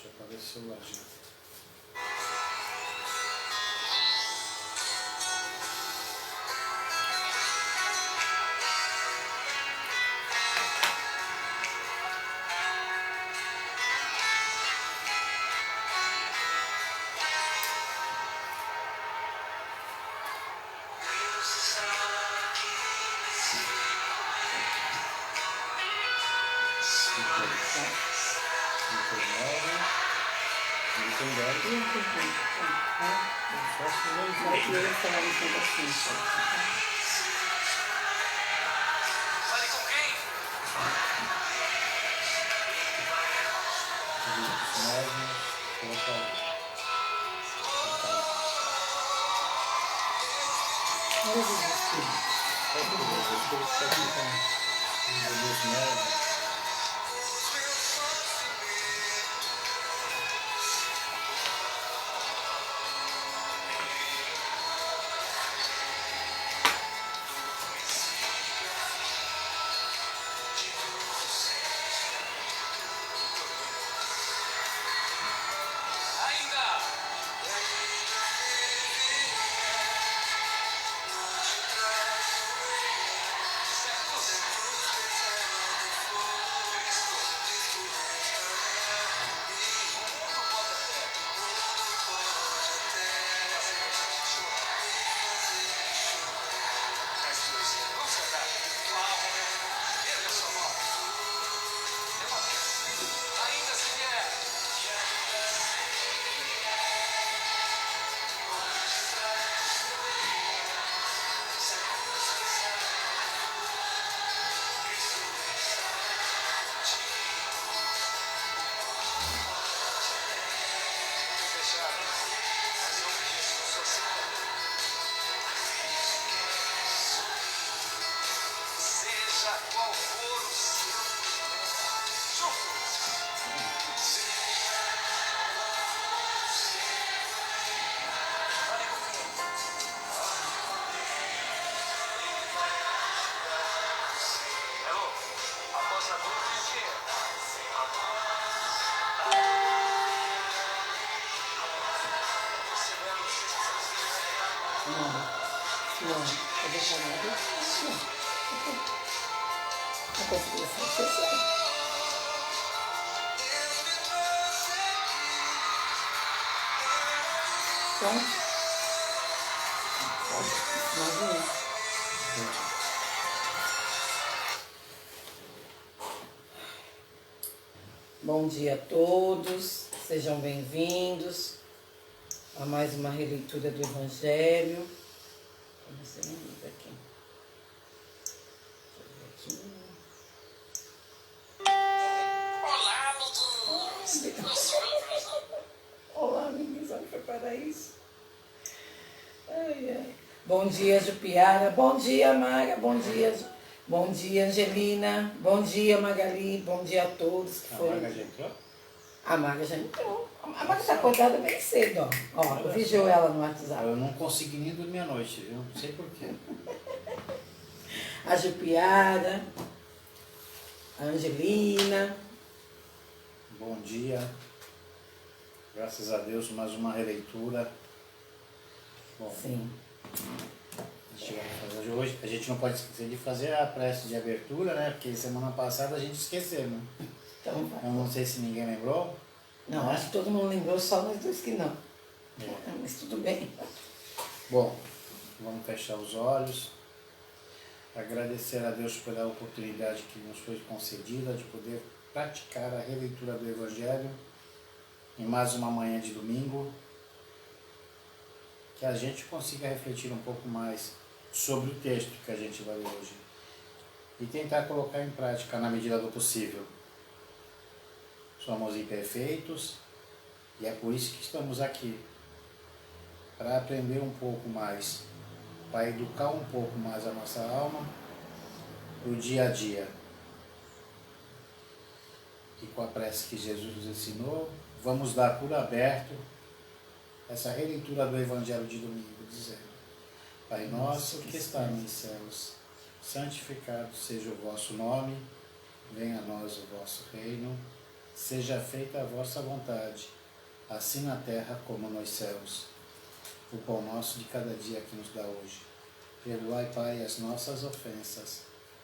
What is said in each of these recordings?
Já apareceu lá já. Fale com quem? Ainda! Vamos cantar. Erga sua mão. Dê uma vez. Ainda se vier. Fechado. Mas eu disse, eu sou sempre. Seja qual for o seu juntos. Fale com quem? Hello, após a dor vem o quê? Você lembra do sexto Não, eu vou chamar não consegui associar. Então, imagina. Bom dia a todos, sejam bem-vindos a mais uma releitura do Evangelho. Vamos ver aqui. Olá, amiguinhos! Olá, amiguinhos, onde foi para isso? Ai, ai. Bom dia, Jupiara. Bom dia, Mara. Bom dia, Angelina. Bom dia, Magali. Bom dia a todos que foram. A Maga já entrou? A Mara já entrou. A Mara está acordada bem cedo, ó. Ó, eu vi ela no WhatsApp. Eu não consegui nem dormir à noite, viu? Não sei porquê. A Jupiara. A Angelina. Bom dia. Graças a Deus, mais uma releitura. Bom, Sim. a gente vai fazer hoje. A gente não pode esquecer de fazer a prece de abertura, né? Porque semana passada a gente esqueceu, né? Então vai. Eu não sei se ninguém lembrou. Não, né? acho que todo mundo lembrou, só nós dois que não. É. Mas tudo bem. Bom, vamos fechar os olhos. Agradecer a Deus pela oportunidade que nos foi concedida de poder praticar a releitura do Evangelho em mais uma manhã de domingo. Que a gente consiga refletir um pouco mais sobre o texto que a gente vai ler hoje e tentar colocar em prática na medida do possível. Somos imperfeitos e é por isso que estamos aqui, para aprender um pouco mais, para educar um pouco mais a nossa alma no dia a dia. E com a prece que Jesus nos ensinou, vamos dar por aberto essa releitura do Evangelho de domingo, dizendo: Pai nosso que está nos céus, santificado seja o vosso nome, venha a nós o vosso reino, seja feita a vossa vontade, assim na terra como nos céus. O pão nosso de cada dia que nos dá hoje. Perdoai, Pai, as nossas ofensas,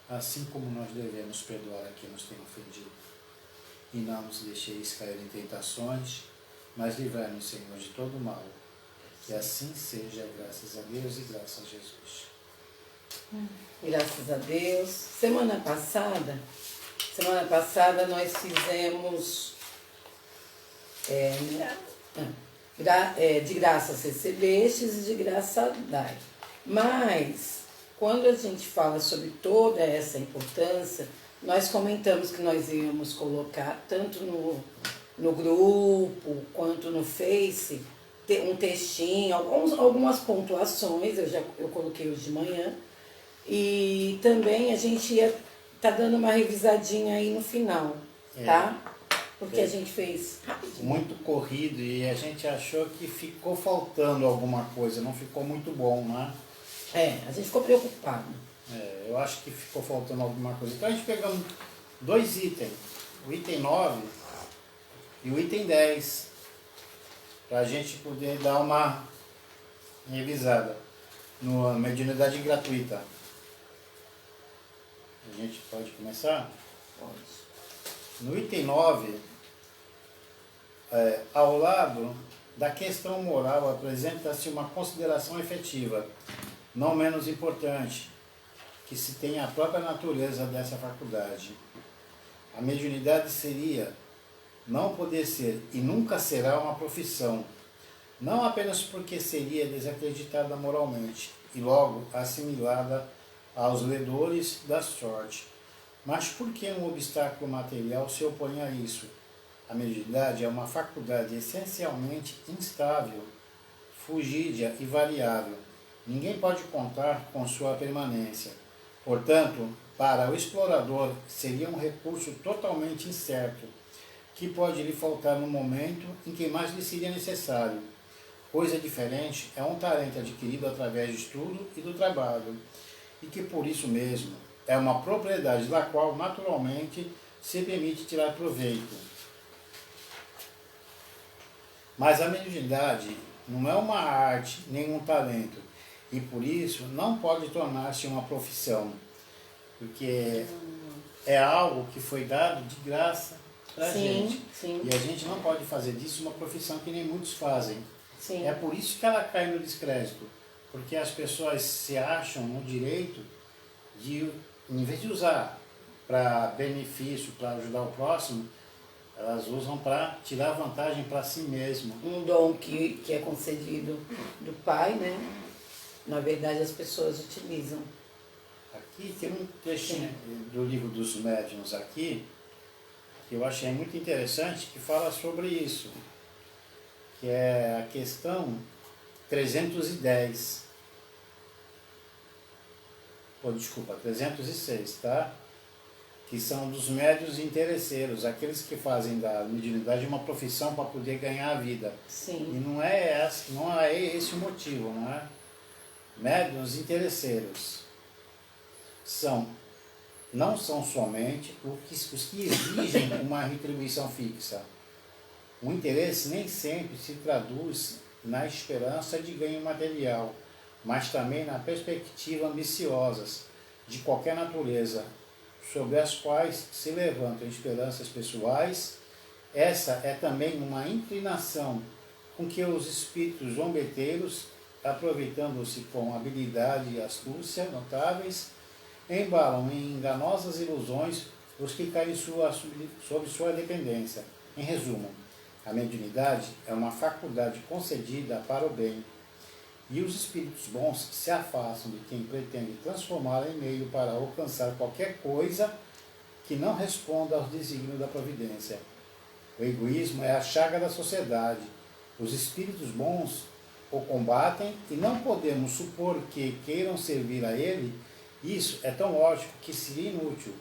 assim como nós devemos perdoar a quem nos tem ofendido. E não nos deixeis cair em tentações, mas livrai-nos, Senhor, de todo mal. Que assim seja, graças a Deus e graças a Jesus. Graças a Deus. Semana passada nós fizemos de graças recebestes e de graça dai. Mas, quando a gente fala sobre toda essa importância, nós comentamos que nós íamos colocar, tanto no grupo quanto no Face, um textinho, algumas pontuações, eu coloquei hoje de manhã, e também a gente ia tá dando uma revisadinha aí no final, tá? Porque a gente fez rapidinho. Muito corrido e a gente achou que ficou faltando alguma coisa, não ficou muito bom, né? A gente ficou preocupado. Eu acho que ficou faltando alguma coisa. Então a gente pegamos 2 itens, o item 9 e o item 10, para a gente poder dar uma revisada na mediunidade gratuita. A gente pode começar? Pode. No item 9, ao lado da questão moral, apresenta-se uma consideração efetiva, não menos importante, que se tem a própria natureza dessa faculdade. A mediunidade seria, não poder ser e nunca será uma profissão, não apenas porque seria desacreditada moralmente e logo assimilada aos ledores da sorte, mas porque um obstáculo material se opõe a isso. A mediunidade é uma faculdade essencialmente instável, fugídia e variável. Ninguém pode contar com sua permanência. Portanto, para o explorador seria um recurso totalmente incerto, que pode lhe faltar no momento em que mais lhe seria necessário. Coisa diferente é um talento adquirido através do estudo e do trabalho, e que por isso mesmo é uma propriedade da qual naturalmente se permite tirar proveito. Mas a mediunidade não é uma arte nem um talento, e por isso não pode tornar-se uma profissão, porque é algo que foi dado de graça para a gente. Sim. E a gente não pode fazer disso uma profissão que nem muitos fazem. Sim. É por isso que ela cai no descrédito, porque as pessoas se acham no direito de, em vez de usar para benefício, para ajudar o próximo, elas usam para tirar vantagem para si mesmo. Um dom que é concedido do Pai, né? Na verdade, as pessoas utilizam. Aqui tem um trechinho do livro dos médiuns aqui, que eu achei muito interessante, que fala sobre isso, que é a questão 310. 306, tá? Que são dos médiuns interesseiros, aqueles que fazem da mediunidade uma profissão para poder ganhar a vida. Sim. E não é esse o motivo, não é? Médiuns interesseiros não são somente os que exigem uma retribuição fixa. O interesse nem sempre se traduz na esperança de ganho material, mas também na perspectiva ambiciosas de qualquer natureza, sobre as quais se levantam esperanças pessoais. Essa é também uma inclinação com que os espíritos zombeteiros, aproveitando-se com habilidade e astúcia notáveis, embalam em enganosas ilusões os que caem sob sua dependência. Em resumo, a mediunidade é uma faculdade concedida para o bem, e os espíritos bons se afastam de quem pretende transformá-la em meio para alcançar qualquer coisa que não responda aos desígnios da providência. O egoísmo é a chaga da sociedade. Os espíritos bons o combatem e não podemos supor que queiram servir a ele. Isso é tão lógico que seria inútil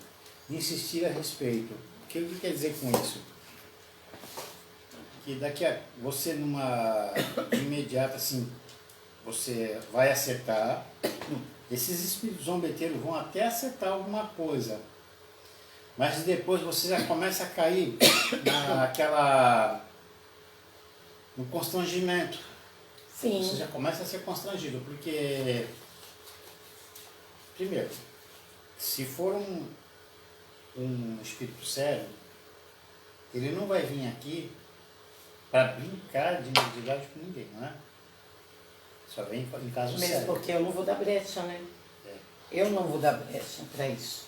insistir a respeito. O que quer dizer com isso? Que daqui a você numa imediata assim, você vai acertar, esses espíritos zombeteiros vão até acertar alguma coisa, Mas depois você já começa a cair no constrangimento. Sim. Você já começa a ser constrangido, porque, primeiro, se for um espírito sério, ele não vai vir aqui para brincar de mediunidade com ninguém, não é? Só vem em caso Mesmo sério. porque eu não vou dar brecha, né? É. Eu não vou dar brecha para isso.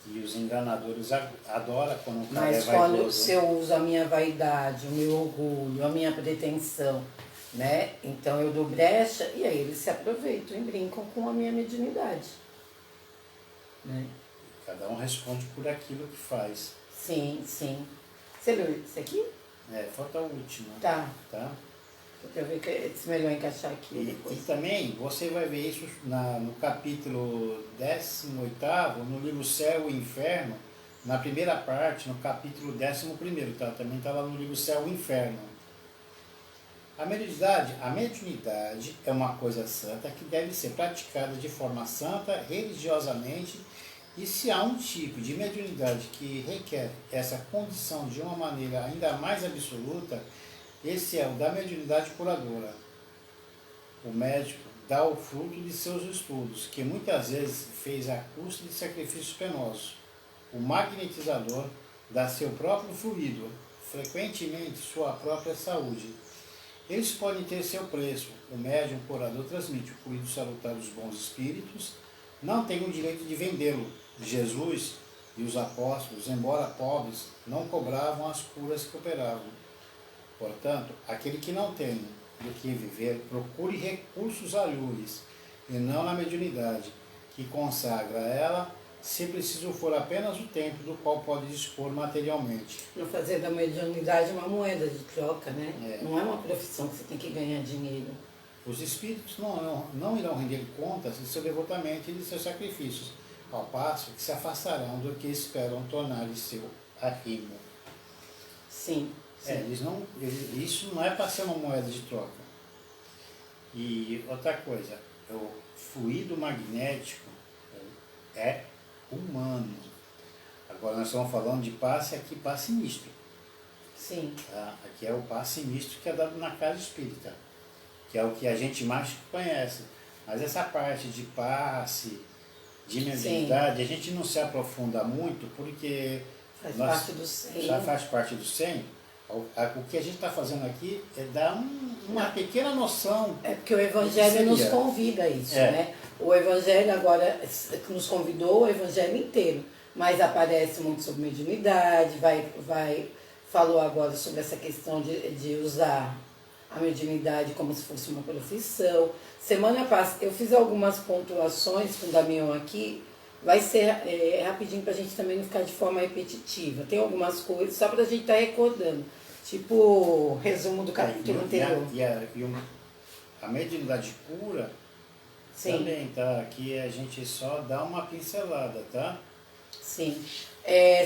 E os enganadores adoram quando o cara Mas é quando vaidoso. se eu uso a minha vaidade, o meu orgulho, a minha pretensão, né? Então eu dou brecha e aí eles se aproveitam e brincam com a minha mediunidade. Né? Cada um responde por aquilo que faz. Sim, sim. Você leu isso aqui? Falta a última. Tá. Tá? Pra ver se melhor encaixar aqui E depois. também você vai ver isso no capítulo 18º, no livro Céu e Inferno, na primeira parte, no capítulo 11º, tá? Também está lá no livro Céu e Inferno. A mediunidade é uma coisa santa que deve ser praticada de forma santa, religiosamente, e se há um tipo de mediunidade que requer essa condição de uma maneira ainda mais absoluta, esse é o da mediunidade curadora. O médico dá o fruto de seus estudos, que muitas vezes fez a custa de sacrifícios penosos. O magnetizador dá seu próprio fluido, frequentemente sua própria saúde. Eles podem ter seu preço. O médium curador transmite o fluido salutar dos bons espíritos, não tem o direito de vendê-lo. Jesus e os apóstolos, embora pobres, não cobravam as curas que operavam. Portanto, aquele que não tem do que viver, procure recursos alhures, e não na mediunidade, que consagra a ela, se preciso for apenas o tempo do qual pode dispor materialmente. Não fazer da mediunidade uma moeda de troca, né? É. Não é uma profissão que você tem que ganhar dinheiro. Os espíritos não irão render contas de seu devotamento e de seus sacrifícios, ao passo que se afastarão do que esperam tornar-lhe seu arrimo. Sim. Isso não é para ser uma moeda de troca. E outra coisa, o fluido magnético é humano. Agora nós estamos falando de passe aqui, passe misto. Sim. Tá? Aqui é o passe misto que é dado na casa espírita, que é o que a gente mais conhece. Mas essa parte de passe, de mediunidade, a gente não se aprofunda muito porque faz parte do 100. Já faz parte do 100. O que a gente está fazendo aqui é dar uma pequena noção. É porque o Evangelho nos convida a isso, né? O Evangelho agora nos convidou, o Evangelho inteiro, mas aparece muito sobre mediunidade, falou agora sobre essa questão de usar a mediunidade como se fosse uma profissão. Semana passada eu fiz algumas pontuações com o Damião aqui, vai ser rapidinho para a gente também não ficar de forma repetitiva. Tem algumas coisas só para a gente estar recordando, tipo resumo do capítulo anterior. A mediunidade cura. Sim. Também, tá? Aqui a gente só dá uma pincelada, tá? Sim.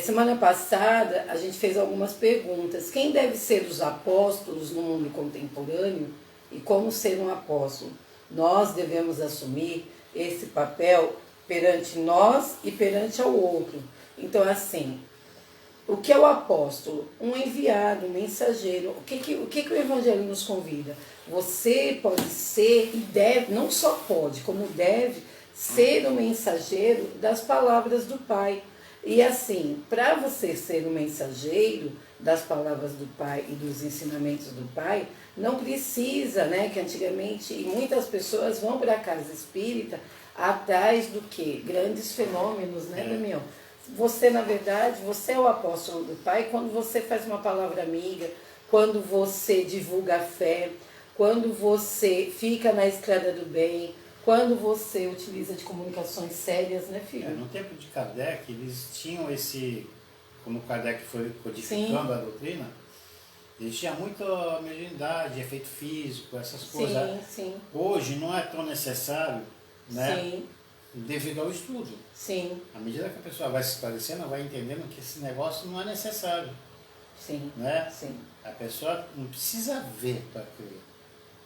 Semana passada a gente fez algumas perguntas. Quem deve ser os apóstolos no mundo contemporâneo e como ser um apóstolo? Nós devemos assumir esse papel perante nós e perante ao outro. Então, assim, o que é o apóstolo? Um enviado, um mensageiro. O que o Evangelho nos convida? Você pode ser e deve, não só pode, como deve, ser o mensageiro das palavras do Pai. E assim, para você ser o mensageiro das palavras do Pai e dos ensinamentos do Pai, não precisa, né, que antigamente muitas pessoas vão para a casa espírita atrás do quê? Grandes fenômenos, né, Damião? Você, na verdade, você é o apóstolo do Pai quando você faz uma palavra amiga, quando você divulga a fé, quando você fica na estrada do bem, quando você utiliza de comunicações sérias, né, filho? No tempo de Kardec, eles tinham como Kardec foi codificando a doutrina, eles tinham muita mediunidade, efeito físico, essas coisas. Sim. Hoje não é tão necessário, né? Sim. Devido ao estudo. Sim. À medida que a pessoa vai se esclarecendo, vai entendendo que esse negócio não é necessário. Sim. Né? Sim. A pessoa não precisa ver para crer,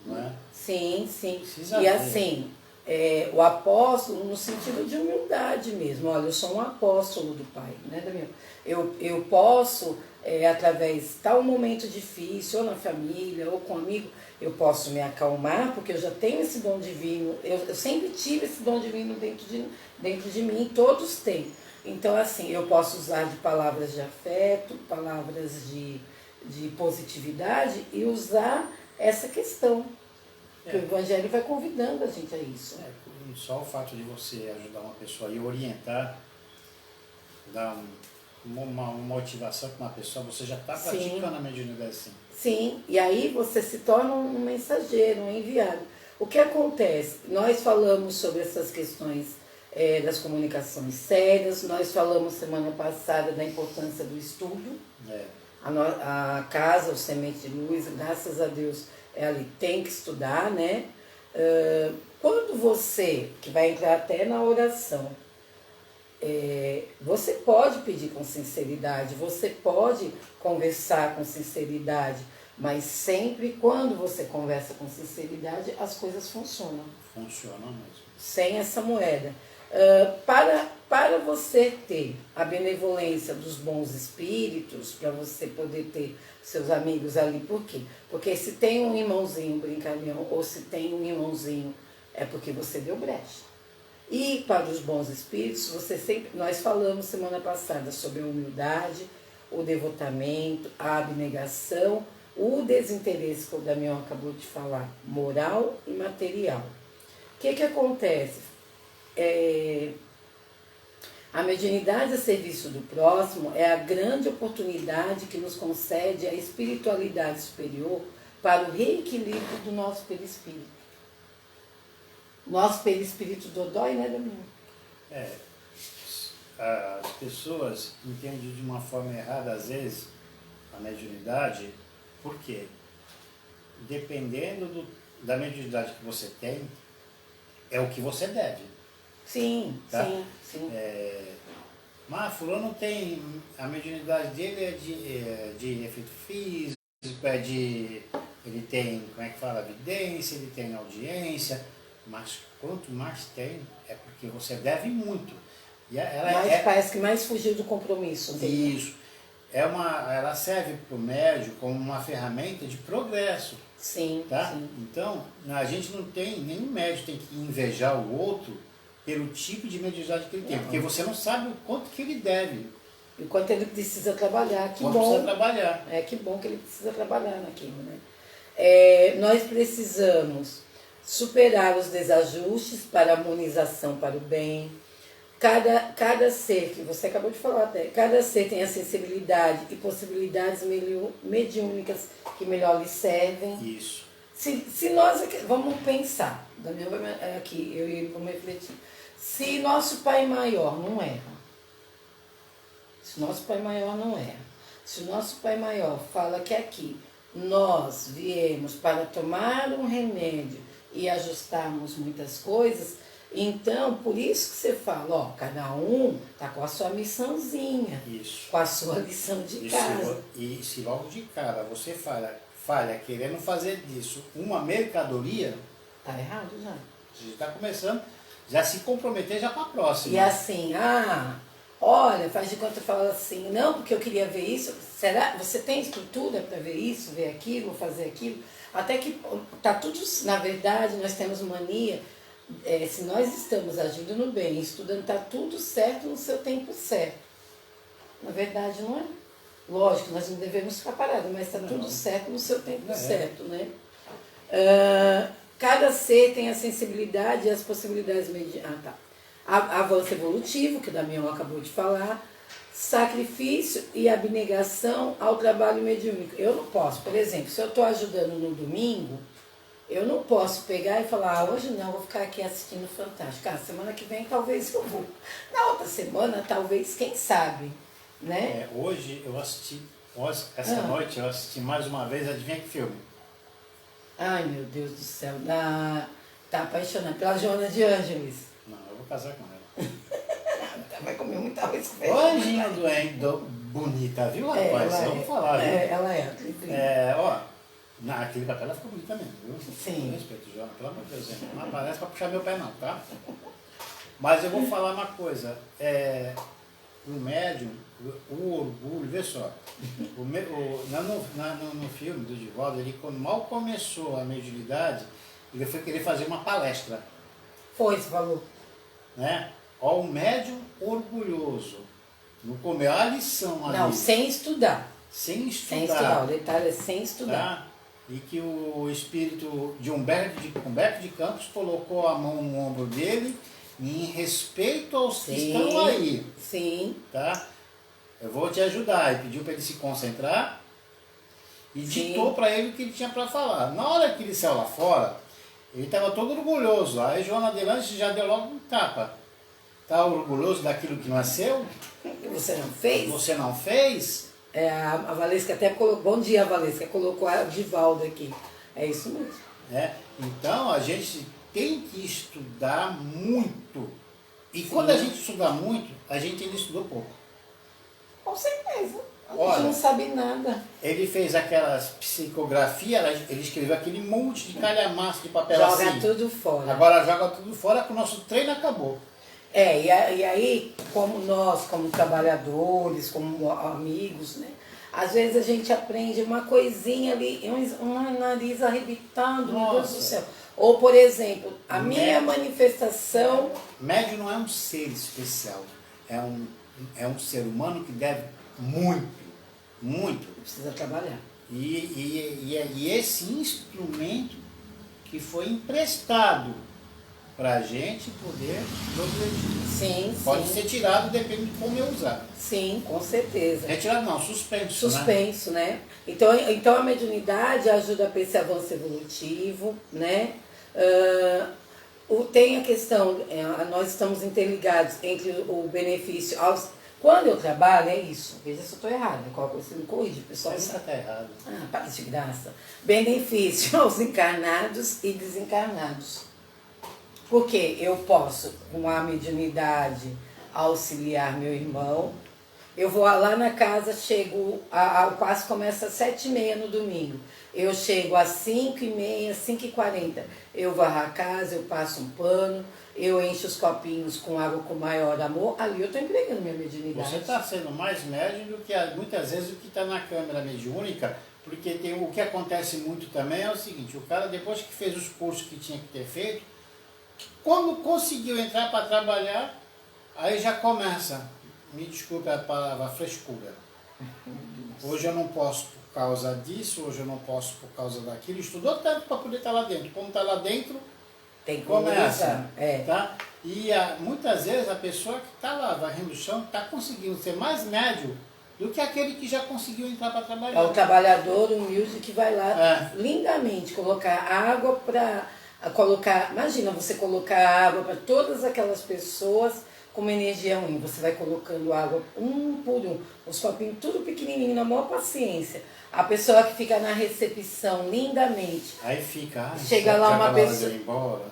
não é? Sim. Precisa e ver. assim, o apóstolo no sentido de humildade mesmo. Olha, eu sou um apóstolo do Pai, né, Damião? Eu posso, através de tal momento difícil, ou na família, ou com um amigo, eu posso me acalmar, porque eu já tenho esse dom divino, eu sempre tive esse dom divino dentro de mim, todos têm. Então, assim, eu posso usar de palavras de afeto, palavras de positividade e usar essa questão. Que o Evangelho vai convidando a gente a isso. Só o fato de você ajudar uma pessoa e orientar, dar uma motivação para uma pessoa, você já está praticando a mediunidade assim. Sim, e aí você se torna um mensageiro, um enviado. O que acontece? Nós falamos sobre essas questões das comunicações sérias, nós falamos semana passada da importância do estudo. A casa, o Semente de Luz, graças a Deus, ela tem que estudar, né? Quando você, que vai entrar até na oração, você pode pedir com sinceridade, você pode conversar com sinceridade, mas sempre quando você conversa com sinceridade, as coisas funcionam. Funcionam mesmo. Sem essa moeda. Para você ter a benevolência dos bons espíritos, para você poder ter seus amigos ali, por quê? Porque se tem um irmãozinho brincalhão, ou se tem um irmãozinho, é porque você deu brecha. E para os bons espíritos, nós falamos semana passada sobre a humildade, o devotamento, a abnegação, o desinteresse que o Damião acabou de falar, moral e material. O que acontece? A mediunidade a serviço do próximo é a grande oportunidade que nos concede a espiritualidade superior para o reequilíbrio do nosso perispírito. Nosso perispírito dodói, né, Damião? As pessoas entendem de uma forma errada, às vezes, a mediunidade, por quê? Dependendo da mediunidade que você tem, é o que você deve. Sim, tá? sim. Mas fulano tem, a mediunidade dele é de efeito físico, ele tem, como é que fala, evidência, ele tem audiência, mas quanto mais tem, é porque você deve muito. E Parece que mais fugiu do compromisso dele. Isso. Ela serve para o médium como uma ferramenta de progresso. Sim, tá? sim. Então, a gente não tem, nenhum médium tem que invejar o outro pelo tipo de mediunidade que ele tem, porque você não sabe o quanto que ele deve. E o quanto ele precisa trabalhar. Que quanto bom. Precisa trabalhar. Que bom que ele precisa trabalhar naquilo, né? Nós precisamos superar os desajustes para a harmonização para o bem. Cada ser, que você acabou de falar até, cada ser tem a sensibilidade e possibilidades mediúnicas que melhor lhe servem. Isso. Se nós, vamos pensar, Damião aqui, eu e ele vamos refletir. Se nosso Pai Maior não erra, se o nosso Pai Maior fala que aqui nós viemos para tomar um remédio e ajustarmos muitas coisas, então, por isso que você fala, cada um está com a sua missãozinha, isso, com a sua lição de casa. E se logo de cara você falha querendo fazer disso uma mercadoria, está errado já. Você está começando, já se comprometer já para a próxima. E assim, olha, faz de conta, fala assim, não, porque eu queria ver isso, será? Você tem estrutura para ver isso, ver aquilo, fazer aquilo? Até que está tudo, na verdade, nós temos mania. Se nós estamos agindo no bem, estudando, está tudo certo no seu tempo certo. Na verdade, não é? Lógico, nós não devemos ficar parados, mas está tudo certo no seu tempo certo, né? Cada ser tem a sensibilidade e as possibilidades avanço evolutivo, que o Damião acabou de falar, sacrifício e abnegação ao trabalho mediúnico. Eu não posso, por exemplo, se eu estou ajudando no domingo, eu não posso pegar e falar, hoje não, vou ficar aqui assistindo Fantástico. Semana que vem talvez eu vou. Na outra semana, talvez, quem sabe, né? Hoje eu assisti, essa noite eu assisti mais uma vez, adivinha que filme? Ai, meu Deus do céu, tá apaixonada pela Joana de Ângeles. Não, eu vou casar com ela. Vai comer muita arroz com feijão. Hoje bonita, viu, rapaz? Vamos falar, viu? Ela é. Naquele papel ela ficou bonita mesmo, viu? Sim. Com respeito, Joana, pelo amor de Deus, hein? Não aparece pra puxar meu pé não, tá? Mas eu vou falar uma coisa, o médium, o orgulho, vê só, no filme do Divaldo, ele mal começou a mediunidade, ele foi querer fazer uma palestra. Foi, você falou. Né? Ó, o médium orgulhoso, no começo, a lição ali. Não, sem estudar. Sem estudar. Sem estudar, o detalhe é sem estudar. Tá? E que o espírito de Humberto de Campos colocou a mão no ombro dele em respeito aos que estão aí. Sim. Tá? Eu vou te ajudar. E pediu para ele se concentrar e ditou para ele o que ele tinha para falar. Na hora que ele saiu lá fora, ele estava todo orgulhoso. Aí Joana Adelante já deu logo um tapa. Está orgulhoso daquilo que nasceu? Que você não fez? Você não fez? A Valesca até colocou, bom dia Valesca, colocou a Divaldo aqui. É isso mesmo. Então a gente tem que estudar muito. E quando a gente estuda muito, a gente ainda estudou pouco. Com certeza. A gente Olha, não sabe nada. Ele fez aquelas psicografias, ele escreveu aquele monte de calhamaço de papel assim. Joga tudo fora. Agora joga tudo fora que o nosso treino acabou. E aí, como nós, como trabalhadores, como amigos, né? Às vezes a gente aprende uma coisinha ali, um nariz arrebitando, meu Deus do céu. Ou, por exemplo, a minha manifestação... Médium não é um ser especial, é um ser humano que deve muito. Precisa trabalhar. E esse instrumento que foi emprestado para a gente poder progredir. Sim, Pode ser tirado, depende de como eu usar. Sim, com certeza. Retirado não, suspenso. Suspenso, né? Então a mediunidade ajuda para esse avanço evolutivo, né? Tem a questão, nós estamos interligados entre o benefício aos... Quando eu trabalho, é isso. Veja se eu estou errada, qual coisa você me corrige, pessoal. Mas está errado. Para de graça. Benefício aos encarnados e desencarnados. Porque eu posso, com a mediunidade, auxiliar meu irmão. Eu vou lá na casa, chego, o passo começa às 7h30 no domingo. Eu chego às 5h30, 5h40. Eu varro a casa, eu passo um pano, eu encho os copinhos com água com maior amor. Ali eu estou empregando minha mediunidade. Você está sendo mais médium do que muitas vezes o que está na câmara mediúnica, porque o que acontece muito também é o seguinte, o cara depois que fez os cursos que tinha que ter feito, quando conseguiu entrar para trabalhar, aí já começa, me desculpe a palavra, frescura. Hoje eu não posso por causa disso, hoje eu não posso por causa daquilo. Estudou tanto para poder estar lá dentro. Como está lá dentro, tem que começa. É. Tá? E muitas vezes a pessoa que está lá varrendo o chão está conseguindo ser mais médio do que aquele que já conseguiu entrar para trabalhar. É o trabalhador humilde que vai lá lindamente colocar água para... Imagina você colocar água para todas aquelas pessoas com uma energia ruim. Você vai colocando água um por um, os copinhos tudo pequenininho, na maior paciência. A pessoa que fica na recepção lindamente. Aí fica, chega lá uma pessoa. Ir embora?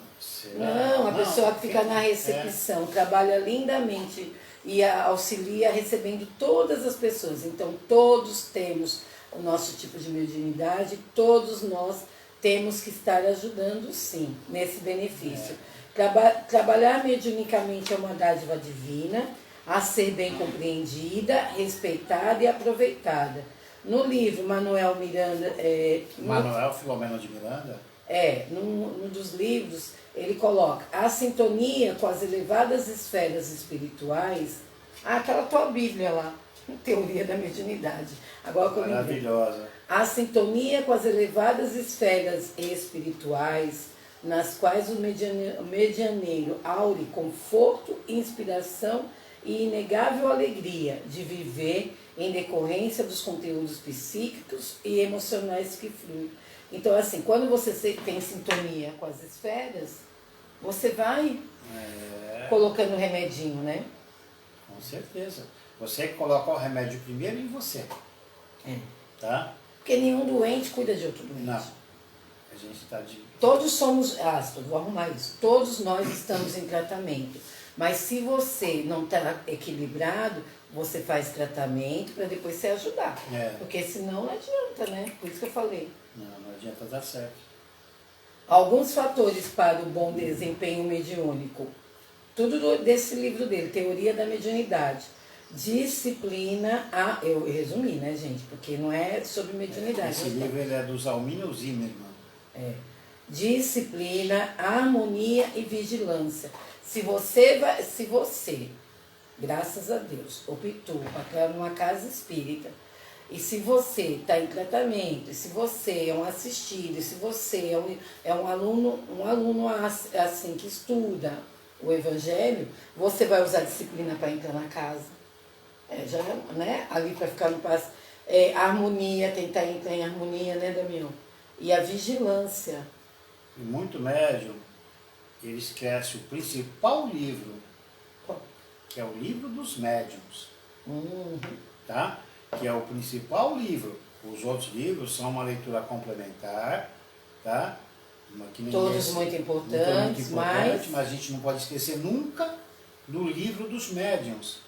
Não, a pessoa que fica na recepção trabalha lindamente e auxilia recebendo todas as pessoas. Então todos temos o nosso tipo de mediunidade, todos nós temos que estar ajudando, sim, nesse benefício. Trabalhar mediunicamente é uma dádiva divina, a ser bem compreendida, respeitada e aproveitada. No livro Manuel Miranda... Manuel Filomeno de Miranda? Num dos livros, ele coloca a sintonia com as elevadas esferas espirituais, aquela tua Bíblia lá, Teoria da Mediunidade. Agora, maravilhosa. A sintonia com as elevadas esferas espirituais, nas quais o medianeiro aure conforto, inspiração e inegável alegria de viver em decorrência dos conteúdos psíquicos e emocionais que fluem. Então, assim, quando você tem sintonia com as esferas, você vai colocando o remedinho, né? Com certeza. Você coloca o remédio primeiro em você. Tá? Porque nenhum doente cuida de outro doente. Não. A gente está de... Todos somos... vou arrumar isso. Todos nós estamos em tratamento. Mas se você não está equilibrado, você faz tratamento para depois se ajudar. Porque senão não adianta, né? Por isso que eu falei. Não adianta dar certo. Alguns fatores para o bom desempenho mediúnico. Tudo desse livro dele, Teoria da Mediunidade. Disciplina, eu resumi, né, gente? Porque não é sobre mediunidade. Esse livro ele é do Zalmínio Zimmermann. Disciplina, harmonia e vigilância. Se você, graças a Deus, optou para entrar numa casa espírita, e se você está em tratamento, e se você é um assistido, e se você é um aluno assim que estuda o Evangelho, você vai usar disciplina para entrar na casa. Né? Ali para ficar no passo. Harmonia, tentar entrar em harmonia, né, Damião? E a vigilância. E muito médium, ele esquece o principal livro, que é o livro dos médiuns. Tá? Que é o principal livro. Os outros livros são uma leitura complementar, tá? Todos muito importantes, mas a gente não pode esquecer nunca do livro dos médiuns.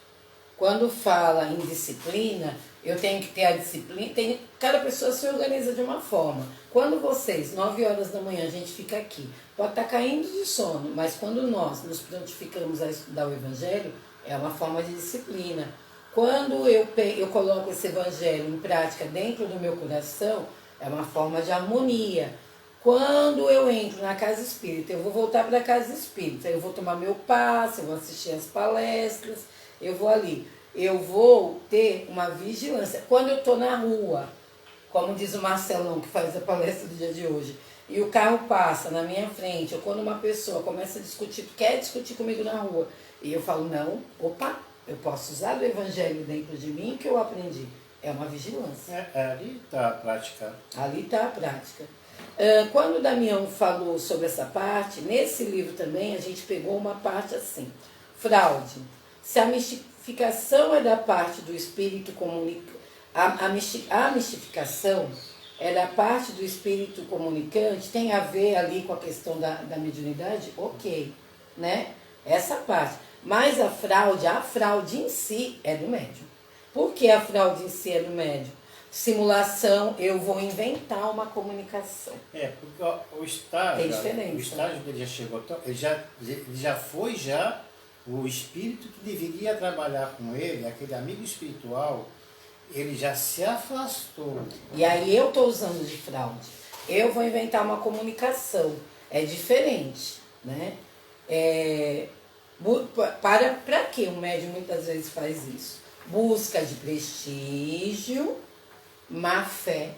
Quando fala em disciplina, eu tenho que ter a disciplina. Cada pessoa se organiza de uma forma. Quando vocês, 9 horas da manhã, a gente fica aqui, pode estar caindo de sono, mas quando nós nos prontificamos a estudar o Evangelho, é uma forma de disciplina. Quando eu coloco esse Evangelho em prática dentro do meu coração, é uma forma de harmonia. Quando eu entro na casa espírita, eu vou voltar para a casa espírita, eu vou tomar meu passe, eu vou assistir as palestras, eu vou ali. Eu vou ter uma vigilância. Quando eu estou na rua, como diz o Marcelão, que faz a palestra do dia de hoje, e o carro passa na minha frente, ou quando uma pessoa começa a discutir, quer discutir comigo na rua, e eu falo, não, opa, eu posso usar o Evangelho dentro de mim que eu aprendi. É uma vigilância. Ali está a prática. Ali está a prática. Quando o Damião falou sobre essa parte, nesse livro também a gente pegou uma parte assim. Fraude. Se a mistificação é da parte do espírito comunicante, a mistificação é da parte do espírito comunicante, tem a ver ali com a questão da mediunidade? Ok, né? Essa parte. Mas a fraude em si é do médium. Por que a fraude em si é do médium? Simulação, eu vou inventar uma comunicação. Porque o estágio, tem diferença. O estágio dele já chegou, ele já foi o espírito que deveria trabalhar com ele, aquele amigo espiritual, ele já se afastou. E aí eu estou usando de fraude. Eu vou inventar uma comunicação. É diferente, né? Para que o médium muitas vezes faz isso? Busca de prestígio, má fé,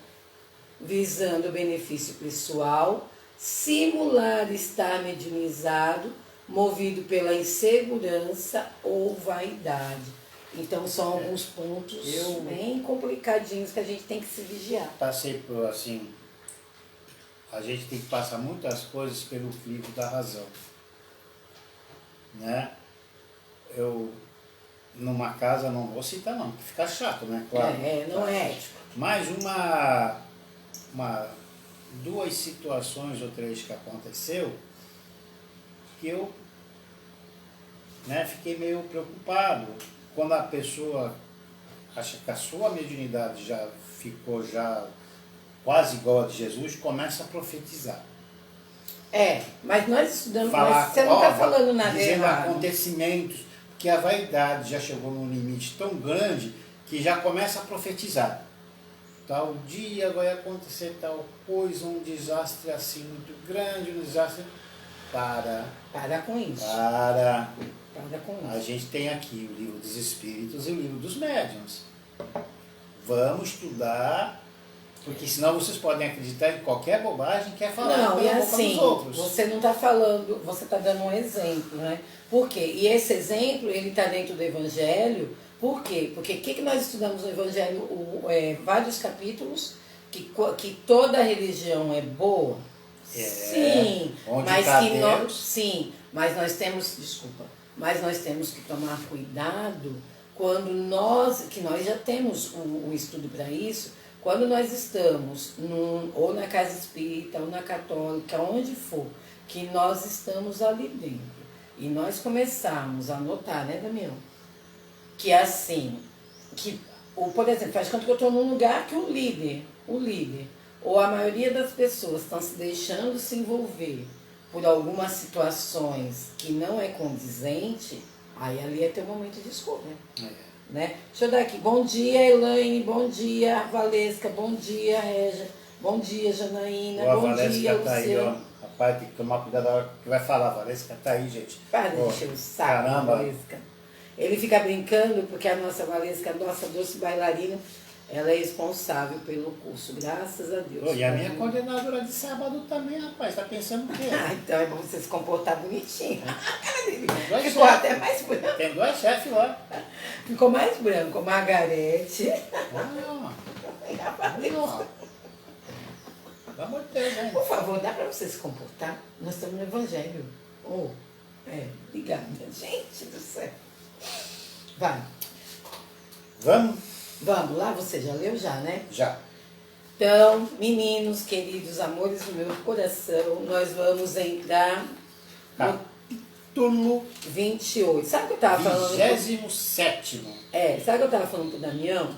visando o benefício pessoal, simular estar mediunizado, movido pela insegurança ou vaidade. Então são alguns pontos bem complicadinhos que a gente tem que se vigiar. Passei por assim, a gente tem que passar muitas coisas pelo crivo da razão. Né? Eu, numa casa, não vou citar não, porque fica chato, né? Claro. Não é ético. Mas duas situações ou três que aconteceu, que eu fiquei meio preocupado. Quando a pessoa acha que a sua mediunidade já ficou quase igual a de Jesus, começa a profetizar. Mas nós estudamos, Falar, você não está falando nada dizendo errado. Acontecimentos, porque a vaidade já chegou num limite tão grande que já começa a profetizar. Tal dia vai acontecer tal coisa, um desastre assim muito grande, um desastre... Para com isso. Para com isso. A gente tem aqui o livro dos Espíritos e o livro dos Médiuns. Vamos estudar, porque senão vocês podem acreditar em qualquer bobagem que é falar não, pela boca dos outros. Você não está falando, você está dando um exemplo, né? Por quê? E esse exemplo, ele está dentro do Evangelho. Por quê? Porque o que nós estudamos no Evangelho? Vários capítulos, que toda religião é boa. Sim, mas nós temos que tomar cuidado quando nós já temos o estudo para isso, quando nós estamos ou na casa espírita, ou na católica, onde for, que nós estamos ali dentro, e nós começarmos a notar, né, Damião? Que assim, por exemplo, faz conta que eu estou num lugar que o líder, ou a maioria das pessoas estão se deixando se envolver por algumas situações que não é condizente, aí ali é teu momento de escolha. Né? Deixa eu dar aqui. Bom dia, Elaine. Bom dia, Valesca. Bom dia, Régia. Bom dia, Janaína. Ó, a bom Valesca dia, tá aí, ó. Luciano. Rapaz, tem que tomar cuidado na hora que vai falar. A Valesca tá aí, gente. Para de Ó, encher o saco, caramba. Valesca. Ele fica brincando porque a nossa Valesca, a nossa doce bailarina, ela é responsável pelo curso, graças a Deus. Ô, e a minha coordenadora de sábado também, rapaz. Tá pensando o quê? Ah, então é bom você se comportar bonitinho. dois Ficou chefes. até mais branco. Tem 2 chefes lá. Ficou mais branco. Margarete. Ó, E a Valesca. ó. Pelo amor de Deus, hein? Por favor, dá para você se comportar? Nós estamos no Evangelho. Obrigada. Gente do céu. Vai. Vamos? Vamos lá, você já leu já, né? Já. Então, meninos, queridos, amores do meu coração, nós vamos entrar no Capítulo 28. Sabe o que eu estava falando? 27º. Sabe o que eu estava falando pro Damião?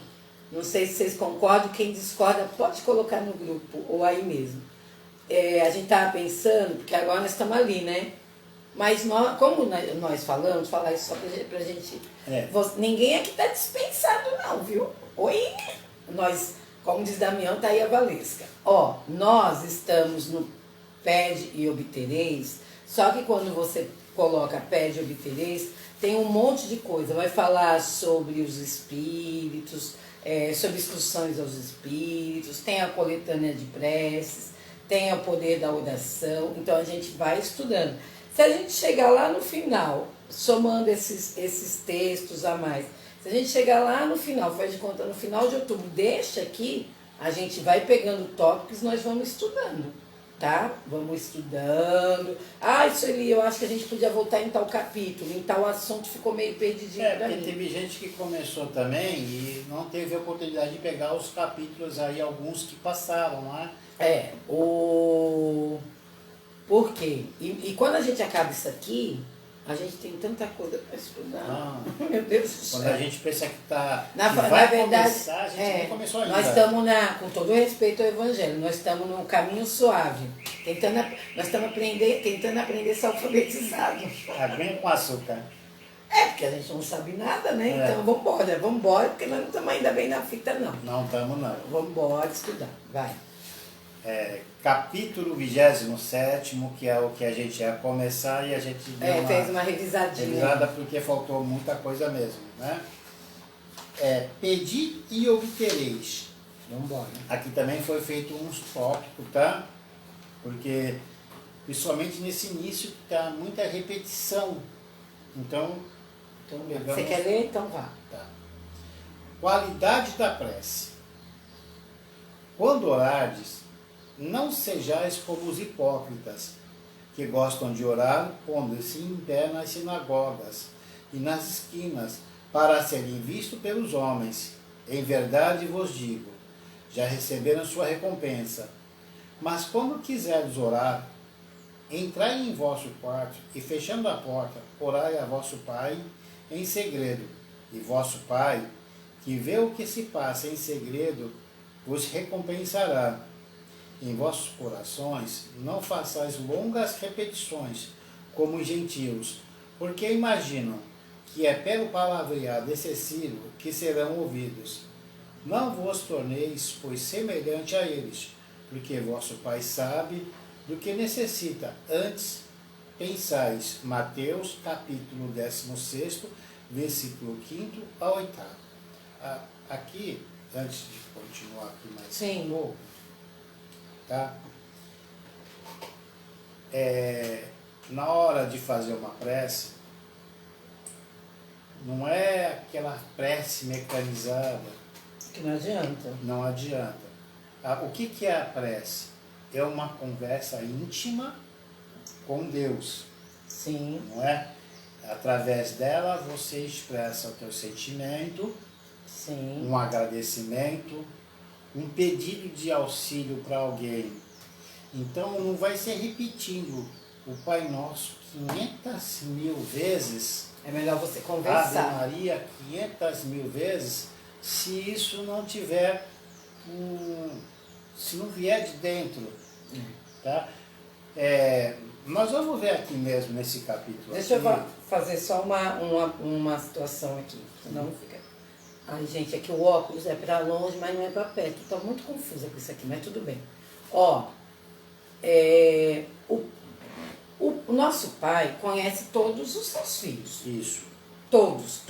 Não sei se vocês concordam, quem discorda pode colocar no grupo ou aí mesmo. A gente estava pensando, porque agora nós estamos ali, né? Mas como nós falamos, falar isso só pra gente. Ninguém aqui está dispensado, não, viu? Oi? Nós, como diz Damião, tá aí a Valesca. Nós estamos no pede e obtereis, só que quando você coloca pede e obtereis, tem um monte de coisa. Vai falar sobre os espíritos, sobre instruções aos espíritos, tem a coletânea de preces, tem o poder da oração. Então a gente vai estudando. Se a gente chegar lá no final, somando esses textos a mais, se a gente chegar lá no final, faz de conta, no final de outubro, deixa aqui, a gente vai pegando tópicos, nós vamos estudando, tá? Vamos estudando. Isso ali, eu acho que a gente podia voltar em tal capítulo, em tal assunto, ficou meio perdidinho pra Porque mim. teve gente que começou também e não teve a oportunidade de pegar os capítulos aí, alguns que passaram lá. Por quê? E quando a gente acaba isso aqui, a gente tem tanta coisa para estudar. Meu Deus do céu. Quando a gente pensa que tá. Na vai verdade, começar, a gente nem começou ainda. Nós estamos com todo respeito ao Evangelho, nós estamos num caminho suave. Nós estamos tentando aprender a ser alfabetizado. Aguinha com açúcar. Porque a gente não sabe nada, né? Então vamos embora, porque nós não estamos ainda bem na fita, não. Não estamos, não. Vamos embora estudar, vai. Capítulo 27º, que é o que a gente ia começar e a gente deu fez uma revisadinha. Revisada porque faltou muita coisa mesmo, né? Pedi e obtereis. Vamos embora. Aqui também foi feito uns tópicos, tá? Porque, principalmente nesse início, tá muita repetição. Então pegamos... Você quer ler? Então vá. Tá. Qualidade da prece. Quando orardes, não sejais como os hipócritas, que gostam de orar pondo-se em pé nas sinagogas e nas esquinas, para serem vistos pelos homens. Em verdade vos digo, já receberam sua recompensa. Mas quando quiserdes orar, entrai em vosso quarto e, fechando a porta, orai a vosso Pai em segredo. E vosso Pai, que vê o que se passa em segredo, vos recompensará. Em vossos corações não façais longas repetições, como os gentios, porque imaginam que é pelo palavreado excessivo que serão ouvidos. Não vos torneis, pois, semelhante a eles, porque vosso Pai sabe do que necessita. Antes, pensais. Mateus, capítulo 16, versículo 5 a 8. Aqui, antes de continuar aqui mais um pouco, tá? Na hora de fazer uma prece, não é aquela prece mecanizada. Que não adianta. Não adianta. O que é a prece? É uma conversa íntima com Deus. Sim. Não é? Através dela você expressa o teu sentimento, sim, um agradecimento, um pedido de auxílio para alguém. Então não vai ser repetindo o Pai Nosso 500.000 vezes. É melhor você conversar. Ave Maria 500.000 vezes, se isso não tiver se não vier de dentro, tá? Nós vamos ver aqui mesmo nesse capítulo. Deixa aqui. eu fazer só uma situação aqui, senão fica... Ai, gente, aqui o óculos é para longe, mas não é para perto. Estou muito confusa com isso aqui, mas tudo bem. Ó, o nosso pai conhece todos os seus filhos. Isso. Todos.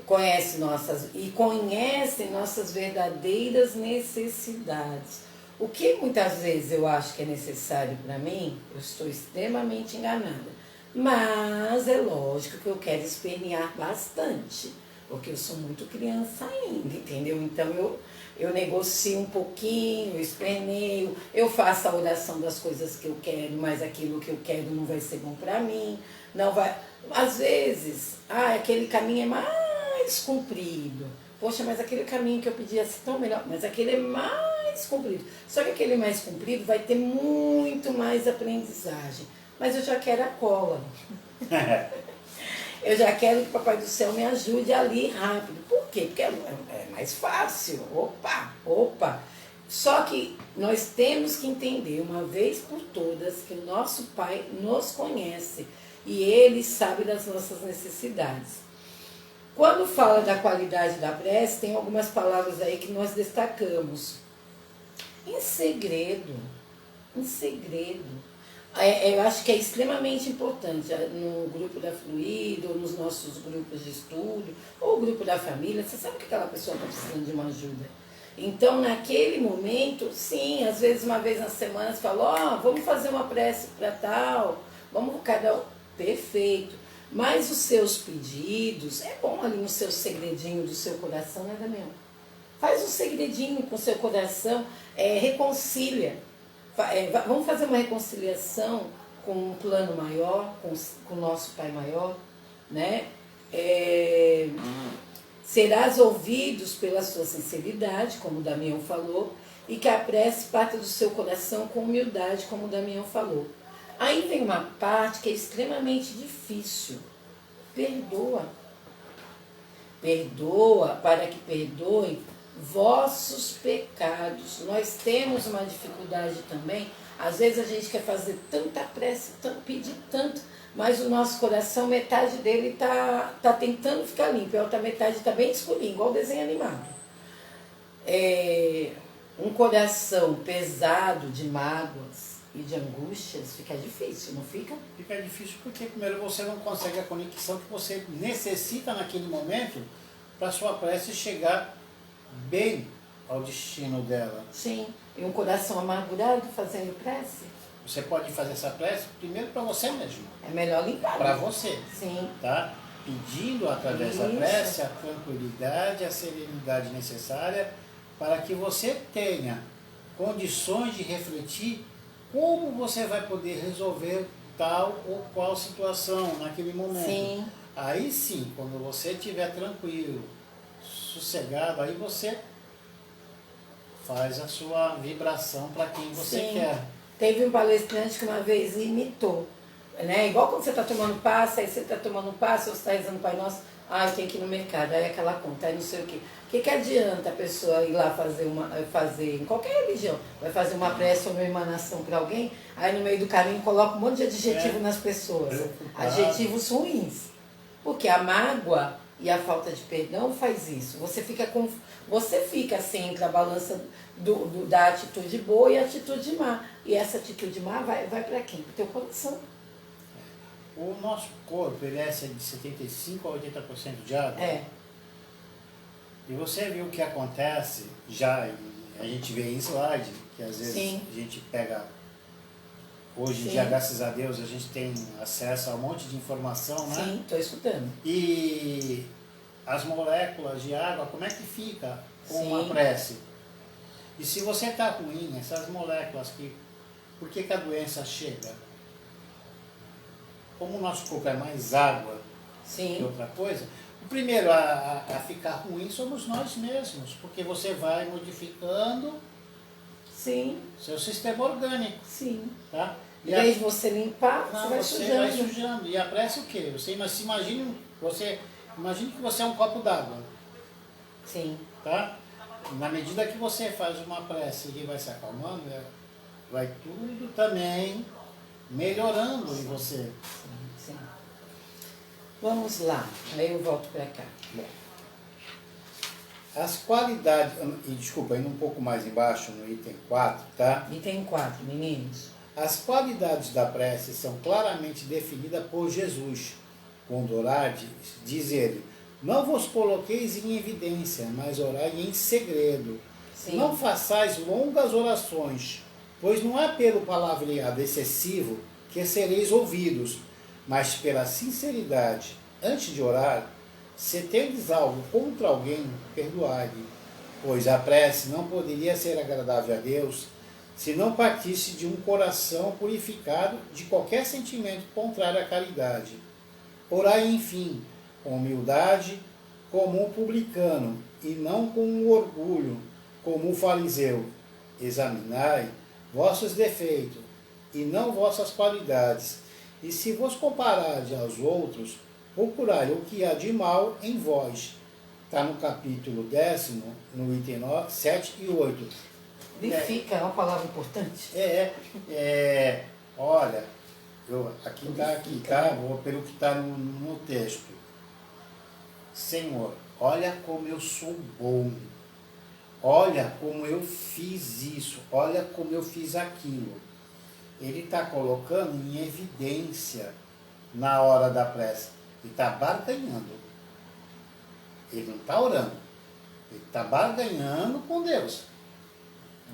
Conhece nossas verdadeiras necessidades. O que muitas vezes eu acho que é necessário para mim, eu estou extremamente enganada. Mas é lógico que eu quero espernear bastante, porque eu sou muito criança ainda, entendeu? Então eu negocio um pouquinho, eu esperneio, eu faço a oração das coisas que eu quero, mas aquilo que eu quero não vai ser bom para mim, não vai... Às vezes, aquele caminho é mais comprido. Poxa, mas aquele caminho que eu pedia ser tão melhor, mas aquele é mais comprido. Só que aquele mais comprido vai ter muito mais aprendizagem. Mas eu já quero a cola. Eu já quero que o Papai do Céu me ajude ali rápido. Por quê? Porque é mais fácil. Opa. Só que nós temos que entender, uma vez por todas, que o nosso Pai nos conhece e Ele sabe das nossas necessidades. Quando fala da qualidade da prece, tem algumas palavras aí que nós destacamos. Em segredo. Eu acho que é extremamente importante no grupo da Fluido, ou nos nossos grupos de estudo, ou o grupo da família, você sabe que aquela pessoa está precisando de uma ajuda. Então, naquele momento, sim, às vezes uma vez na semana você fala, vamos fazer uma prece para tal, vamos cada um. Perfeito. Mas os seus pedidos, é bom ali no seu segredinho do seu coração, né, Damião? Faz um segredinho com o seu coração, reconcilia. Vamos fazer uma reconciliação com um plano maior, com o nosso Pai maior, né? Serás ouvidos pela sua sinceridade, como o Damião falou, e que a prece parta do seu coração com humildade, como o Damião falou. Aí vem uma parte que é extremamente difícil. Perdoa. Perdoa para que perdoem vossos pecados. Nós temos uma dificuldade também. Às vezes a gente quer fazer tanta prece, pedir tanto, mas o nosso coração, metade dele tá tentando ficar limpo, a outra metade está bem escurinho, igual desenho animado. Um coração pesado de mágoas e de angústias fica difícil, não fica? Fica difícil porque primeiro você não consegue a conexão que você necessita naquele momento para sua prece chegar bem ao destino dela. Sim, e um coração amargurado fazendo prece? Você pode fazer essa prece primeiro para você mesmo. É melhor limpar. Para você. Sim. Tá? Pedindo através da prece a tranquilidade, a serenidade necessária para que você tenha condições de refletir como você vai poder resolver tal ou qual situação naquele momento. Sim. Aí sim, quando você estiver tranquilo, sossegado, aí você faz a sua vibração para quem você quer. Teve um palestrante que uma vez imitou, né? Igual quando você está tomando passe, aí você está tomando passe, você está rezando Pai Nosso, tem que ir no mercado, aí aquela conta, aí não sei o quê. O que adianta a pessoa ir lá fazer em qualquer religião, vai fazer uma prece ou uma emanação para alguém, aí no meio do caminho coloca um monte de adjetivo nas pessoas, adjetivos ruins. Porque a mágoa e a falta de perdão faz isso. Você fica assim entre a balança da atitude boa e a atitude má. E essa atitude má vai para quem? Para o teu coração. O nosso corpo, ele é de 75% a 80% de água. E você viu o que acontece já, a gente vê em slide, que às vezes a gente pega, hoje em dia, graças a Deus, a gente tem acesso a um monte de informação, né? Sim, estou escutando. E as moléculas de água, como é que fica com uma prece? E se você está ruim, essas moléculas, por que a doença chega? Como o nosso corpo é mais água que outra coisa, o primeiro a ficar ruim somos nós mesmos, porque você vai modificando seu sistema orgânico. Tá? E aí de você limpar, você vai sujando. E a prece o quê? Você imagine que você é um copo d'água. Sim. Tá? Na medida que você faz uma prece e vai se acalmando, vai tudo também melhorando em você. Sim. Vamos lá, aí eu volto para cá. Bom, as qualidades, e desculpa, indo um pouco mais embaixo no item 4, tá? Item 4, meninos. As qualidades da prece são claramente definidas por Jesus. Quando orar, diz ele, não vos coloqueis em evidência, mas orai em segredo. Sim. Não façais longas orações, pois não é pelo palavreado excessivo que sereis ouvidos, mas pela sinceridade. Antes de orar, se tendes algo contra alguém, perdoai-lhe, pois a prece não poderia ser agradável a Deus se não partisse de um coração purificado de qualquer sentimento contrário à caridade. Orai, enfim, com humildade, como um publicano, e não com um orgulho, como um fariseu. Examinai vossos defeitos, e não vossas qualidades, e se vos comparardes aos outros, procurai o que há de mal em vós. Está no capítulo 10, no item 7 e 8. Edifica é uma palavra importante. Olha, aqui tá, pelo que está no texto. Senhor, olha como eu sou bom. Olha como eu fiz isso. Olha como eu fiz aquilo. Ele está colocando em evidência na hora da prece. Ele está barganhando. Ele não está orando. Ele está barganhando com Deus.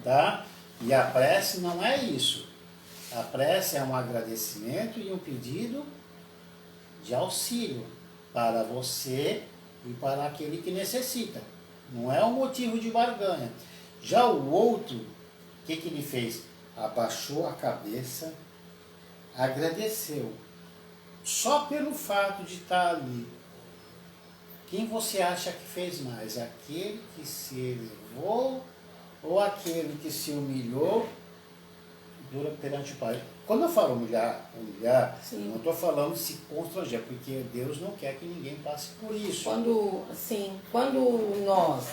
Tá? E a prece não é isso. A prece é um agradecimento e um pedido de auxílio para você e para aquele que necessita. Não é um motivo de barganha. Já o outro, o que ele fez? Abaixou a cabeça, agradeceu. Só pelo fato de estar ali. Quem você acha que fez mais? Aquele que se elevou ou aquele que se humilhou perante o Pai? Quando eu falo humilhar, Sim. não estou falando se constranger, porque Deus não quer que ninguém passe por isso.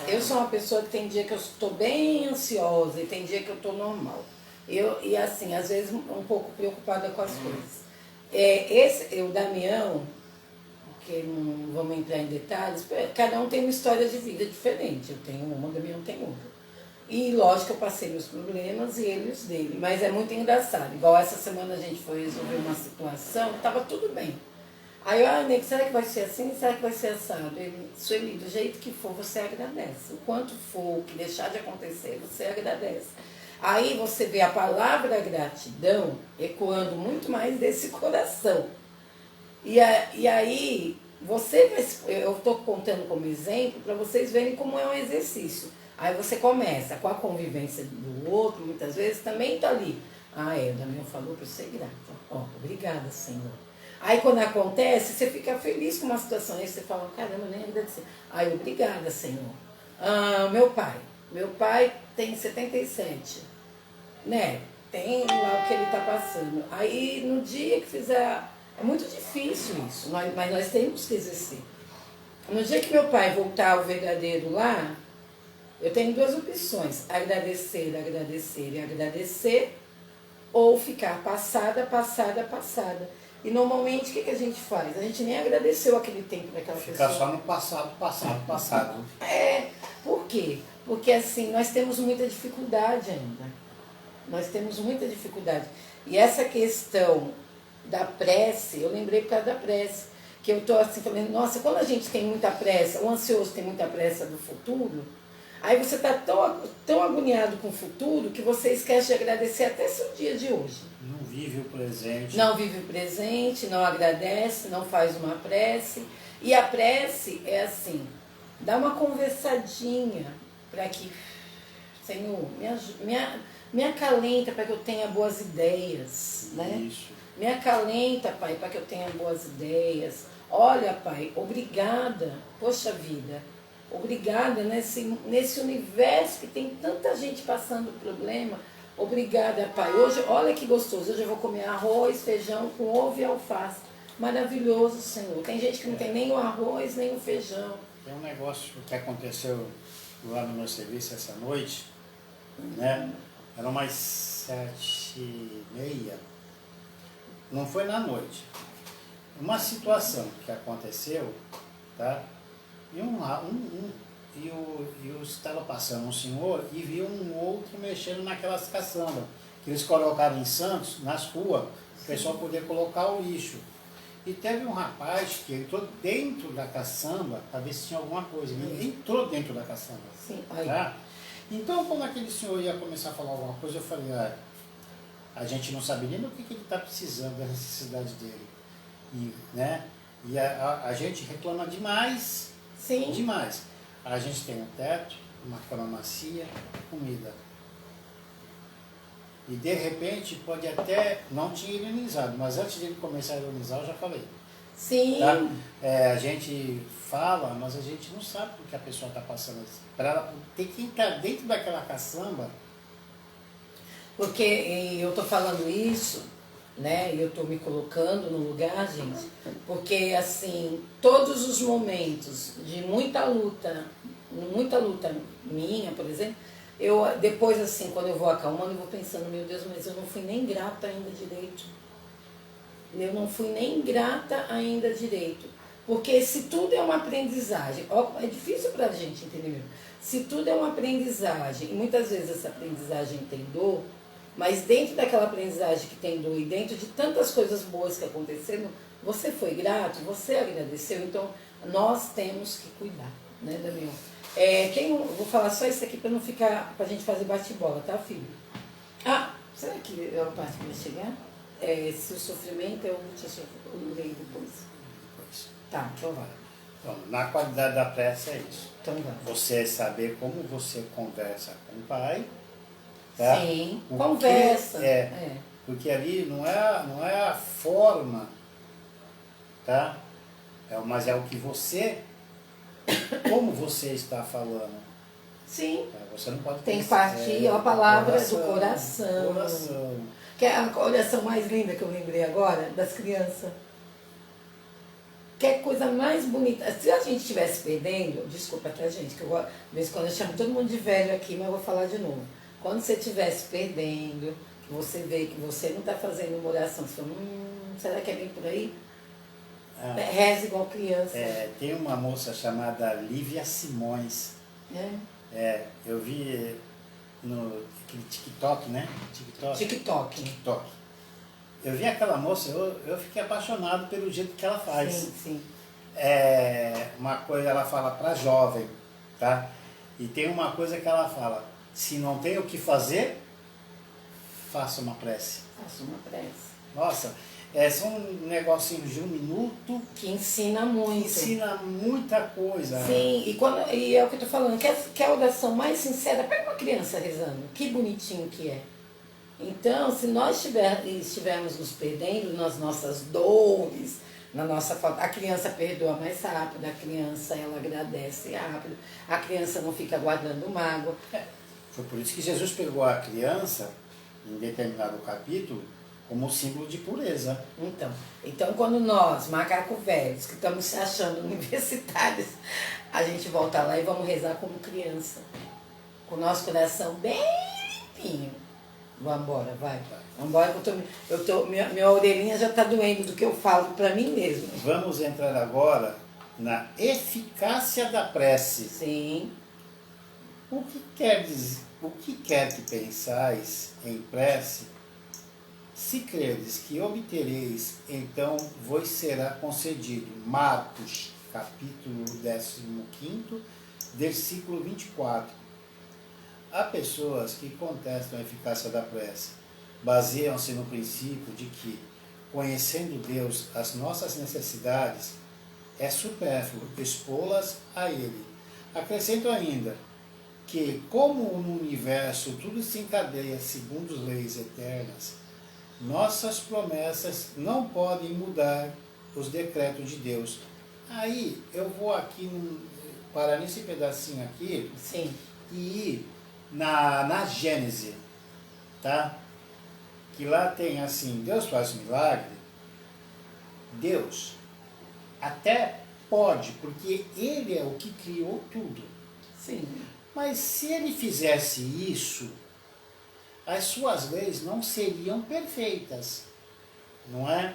Eu sou uma pessoa que tem dia que eu estou bem ansiosa e tem dia que eu estou normal. E assim, às vezes um pouco preocupada com as coisas. O Damião, que não vamos entrar em detalhes, cada um tem uma história de vida diferente. Eu tenho uma, o Damião tem outra. E lógico que eu passei meus problemas e ele os dele. Mas é muito engraçado. Igual essa semana a gente foi resolver uma situação, estava tudo bem. Aí eu, nego, será que vai ser assim? Será que vai ser assado? Ele, Sueli, do jeito que for, você agradece. O quanto for, o que deixar de acontecer, você agradece. Aí você vê a palavra gratidão ecoando muito mais desse coração. E aí, eu estou contando como exemplo para vocês verem como é um exercício. Aí você começa com a convivência do outro, muitas vezes também está ali. O Damião falou para eu ser grata. Obrigada, Senhor. Aí quando acontece, você fica feliz com uma situação. Aí você fala, caramba, nem agradecer. Aí, obrigada, Senhor. Meu pai tem 77, né? Tem lá o que ele está passando. Aí no dia que fizer, é muito difícil isso, mas nós temos que exercer. No dia que meu pai voltar ao verdadeiro lar, eu tenho duas opções, agradecer e agradecer, ou ficar passada. E normalmente o que a gente faz? A gente nem agradeceu aquele tempo daquela pessoa. Ficar só no passado. Por quê? Porque assim, nós temos muita dificuldade ainda. E essa questão da prece, eu lembrei por causa da prece, que eu estou assim falando, nossa, quando a gente tem muita pressa, o ansioso tem muita pressa do futuro, aí você está tão agoniado com o futuro que você esquece de agradecer até seu dia de hoje. Não vive o presente. Não vive o presente, não agradece, não faz uma prece. E a prece é assim, dá uma conversadinha para que, Senhor, me acalenta para que eu tenha boas ideias, né? Isso. Me acalenta, Pai, para que eu tenha boas ideias. Olha, Pai, obrigada, poxa vida, obrigada nesse universo que tem tanta gente passando problema. Obrigada, Pai. Hoje, olha que gostoso, hoje eu vou comer arroz, feijão com ovo e alface. Maravilhoso, Senhor. Tem gente que não tem nem o arroz, nem o feijão. Tem um negócio que aconteceu lá no meu serviço essa noite, né? Eram umas 7h30. Não foi na noite. Uma situação que aconteceu, tá? E eu estava passando um senhor e viu um outro mexendo naquelas caçambas que eles colocaram em Santos, nas ruas, o pessoal poder colocar o lixo. E teve um rapaz que entrou dentro da caçamba para ver se tinha alguma coisa. Ele entrou dentro da caçamba. Sim, Tá? Então, quando aquele senhor ia começar a falar alguma coisa, eu falei, a gente não sabe nem do que ele está precisando, da necessidade dele. E, né? E a gente reclama demais. Sim. Demais. A gente tem um teto, uma cama macia, comida. E de repente pode até, não tinha ironizado, mas antes dele começar a ironizar eu já falei. Sim. Tá? A gente fala, mas a gente não sabe o que a pessoa está passando. Para ela ter que entrar dentro daquela caçamba. Porque eu estou falando isso, né? E eu estou me colocando no lugar, gente, porque assim, todos os momentos de muita luta minha, por exemplo, eu depois assim, quando eu vou acalmando, eu vou pensando, meu Deus, mas eu não fui nem grata ainda direito. Eu não fui nem grata ainda direito. Porque se tudo é uma aprendizagem, é difícil para a gente entender mesmo. Se tudo é uma aprendizagem, e muitas vezes essa aprendizagem tem dor, mas dentro daquela aprendizagem que tem dor e dentro de tantas coisas boas que aconteceram, você foi grato, você agradeceu, então nós temos que cuidar, né, Daniel? Vou falar só isso aqui para não ficar, para a gente fazer bate-bola, tá, filho? Ah, será que é a parte que vai chegar? Se o sofrimento é o último lei depois. Tá, então vai. Então, na qualidade da prece é isso. Então vai. Você saber como você conversa com o Pai. Tá? Sim, conversa. Porque ali não é a forma, tá? Mas é o que você, como você está falando. Sim. Você não pode tem que partir a palavra do coração. Coração. Que é a oração mais linda que eu lembrei agora, das crianças. Que é coisa mais bonita. Se a gente estivesse perdendo, desculpa até a gente, que eu de vez em quando eu chamo todo mundo de velho aqui, mas eu vou falar de novo. Quando você estivesse perdendo, que você vê que você não está fazendo uma oração, você fala, será que é bem por aí? Reza igual criança. Tem uma moça chamada Lívia Simões. Eu vi no aquele TikTok, né? TikTok. Eu vi aquela moça, eu fiquei apaixonado pelo jeito que ela faz. Sim. Uma coisa ela fala para jovem, tá? E tem uma coisa que ela fala, se não tem o que fazer, faça uma prece. Faça uma prece. Nossa, são um negocinho de 1 minuto. Que ensina muito. Ensina muita coisa. Sim, e é o que eu tô falando, que a oração mais sincera, pega uma criança rezando, que bonitinho que é. Então, se nós estivermos nos perdendo nas nossas dores, na nossa falta, a criança perdoa mais rápido, a criança ela agradece rápido, a criança não fica guardando mágoa. Foi por isso que Jesus pegou a criança, em determinado capítulo, como símbolo de pureza. Então quando nós, macaco velhos, que estamos se achando universitários, a gente volta lá e vamos rezar como criança, com o nosso coração bem limpinho. Vamos embora, vai. Vamos embora, minha orelhinha já está doendo do que eu falo para mim mesmo. Vamos entrar agora na eficácia da prece. Sim. O que quer dizer, o que quer que pensais em prece, se credes que obtereis, então vos será concedido. Marcos, capítulo 15, versículo 24. Há pessoas que contestam a eficácia da prece, baseiam-se no princípio de que, conhecendo Deus as nossas necessidades, é supérfluo expô-las a Ele. Acrescento ainda que, como no universo tudo se encadeia segundo as leis eternas, nossas promessas não podem mudar os decretos de Deus. Aí eu vou aqui parar nesse pedacinho aqui. Sim. E ir na Gênese, tá? Que lá tem assim, Deus faz milagre. Deus até pode, porque Ele é o que criou tudo. Sim. Mas se ele fizesse isso, as suas leis não seriam perfeitas, não é?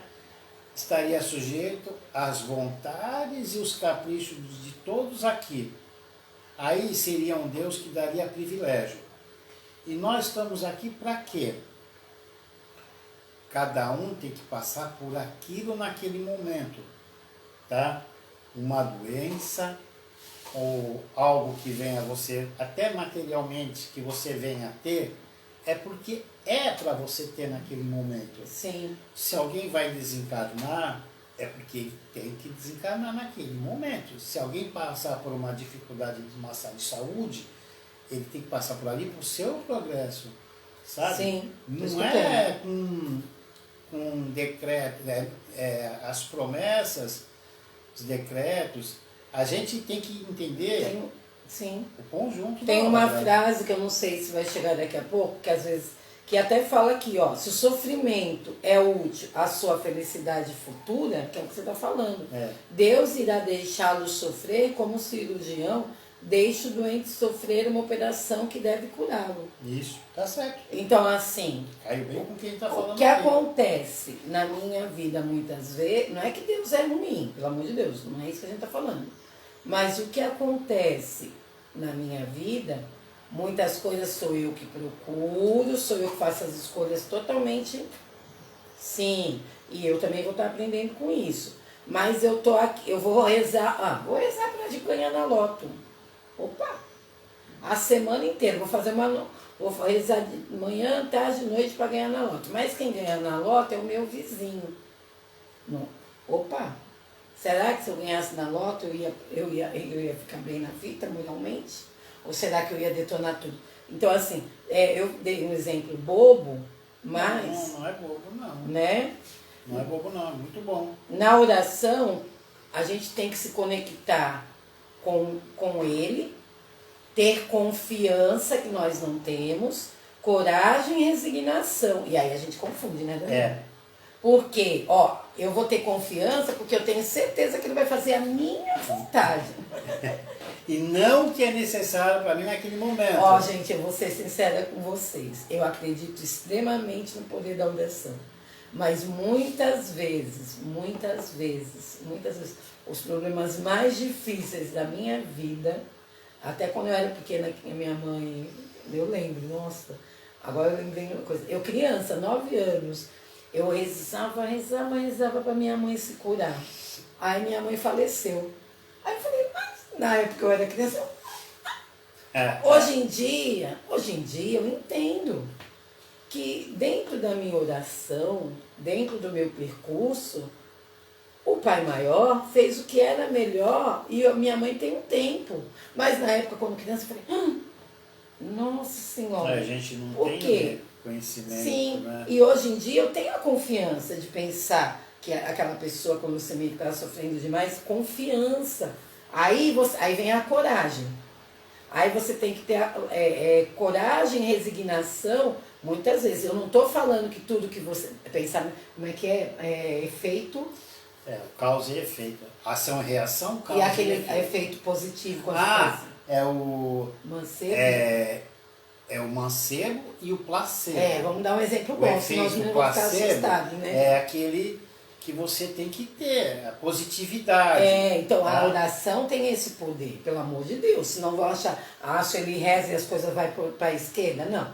Estaria sujeito às vontades e os caprichos de todos aqui. Aí seria um Deus que daria privilégio. E nós estamos aqui para quê? Cada um tem que passar por aquilo naquele momento, tá? Uma doença ou algo que venha a você, até materialmente, que você venha a ter, é porque é para você ter naquele momento. Sim. Se alguém vai desencarnar, é porque ele tem que desencarnar naquele momento. Se alguém passar por uma dificuldade de uma de saúde, ele tem que passar por ali para o seu progresso, sabe? Sim. Não é com decreto, as promessas, os decretos. A gente tem que entender Sim. o conjunto. Tem uma frase que eu não sei se vai chegar daqui a pouco, que às vezes, que até fala aqui, ó, se o sofrimento é útil à sua felicidade futura, que é o que você está falando, Deus irá deixá-lo sofrer como um cirurgião deixa o doente sofrer uma operação que deve curá-lo. Isso, tá certo. Então, assim, caiu bem com quem está falando. O que acontece na minha vida muitas vezes, não é que Deus é ruim, pelo amor de Deus, não é isso que a gente está falando. Mas o que acontece na minha vida, muitas coisas sou eu que procuro, sou eu que faço as escolhas totalmente, sim, e eu também vou estar aprendendo com isso. Mas eu tô aqui, eu vou rezar para de ganhar na loto. Opa! A semana inteira, vou rezar de manhã, tarde, noite para ganhar na loto. Mas quem ganha na loto é o meu vizinho. Não. Opa! Será que se eu ganhasse na loto eu ia ficar bem na fita moralmente? Ou será que eu ia detonar tudo? Então, assim, eu dei um exemplo bobo, mas... Não é bobo, não. Né? Não é bobo, não. É muito bom. Na oração, a gente tem que se conectar com Ele, ter confiança que nós não temos, coragem e resignação. E aí a gente confunde, né, Daniel? Porque, eu vou ter confiança porque eu tenho certeza que Ele vai fazer a minha vontade. E não o que é necessário para mim naquele momento. Gente, eu vou ser sincera com vocês. Eu acredito extremamente no poder da oração. Mas muitas vezes, os problemas mais difíceis da minha vida, até quando eu era pequena, que a minha mãe, eu lembro, nossa, agora eu lembrei de uma coisa. Eu criança, 9 anos, eu rezava para minha mãe se curar. Aí minha mãe faleceu. Aí eu falei, mas na época eu era criança, hoje em dia eu entendo que dentro da minha oração, dentro do meu percurso, o Pai Maior fez o que era melhor e minha mãe tem um tempo. Mas na época, quando criança, eu falei, nossa Senhora. A gente não tem conhecimento. Sim, né? E hoje em dia eu tenho a confiança de pensar que aquela pessoa, quando você me está sofrendo demais, confiança. Aí vem a coragem. Aí você tem que ter coragem, resignação. Muitas vezes, eu não estou falando que tudo que você pensar, como é que é efeito... causa e efeito. Ação e reação, causa e aquele efeito positivo com é o... mancebo. É o mancebo e o placebo. Vamos dar um exemplo bom, senão os meninos vão ficar assustados, né? É aquele que você tem que ter, a positividade. Então a oração tem esse poder, pelo amor de Deus. Senão vão achar, se ele reza e as coisas vão para a esquerda. Não.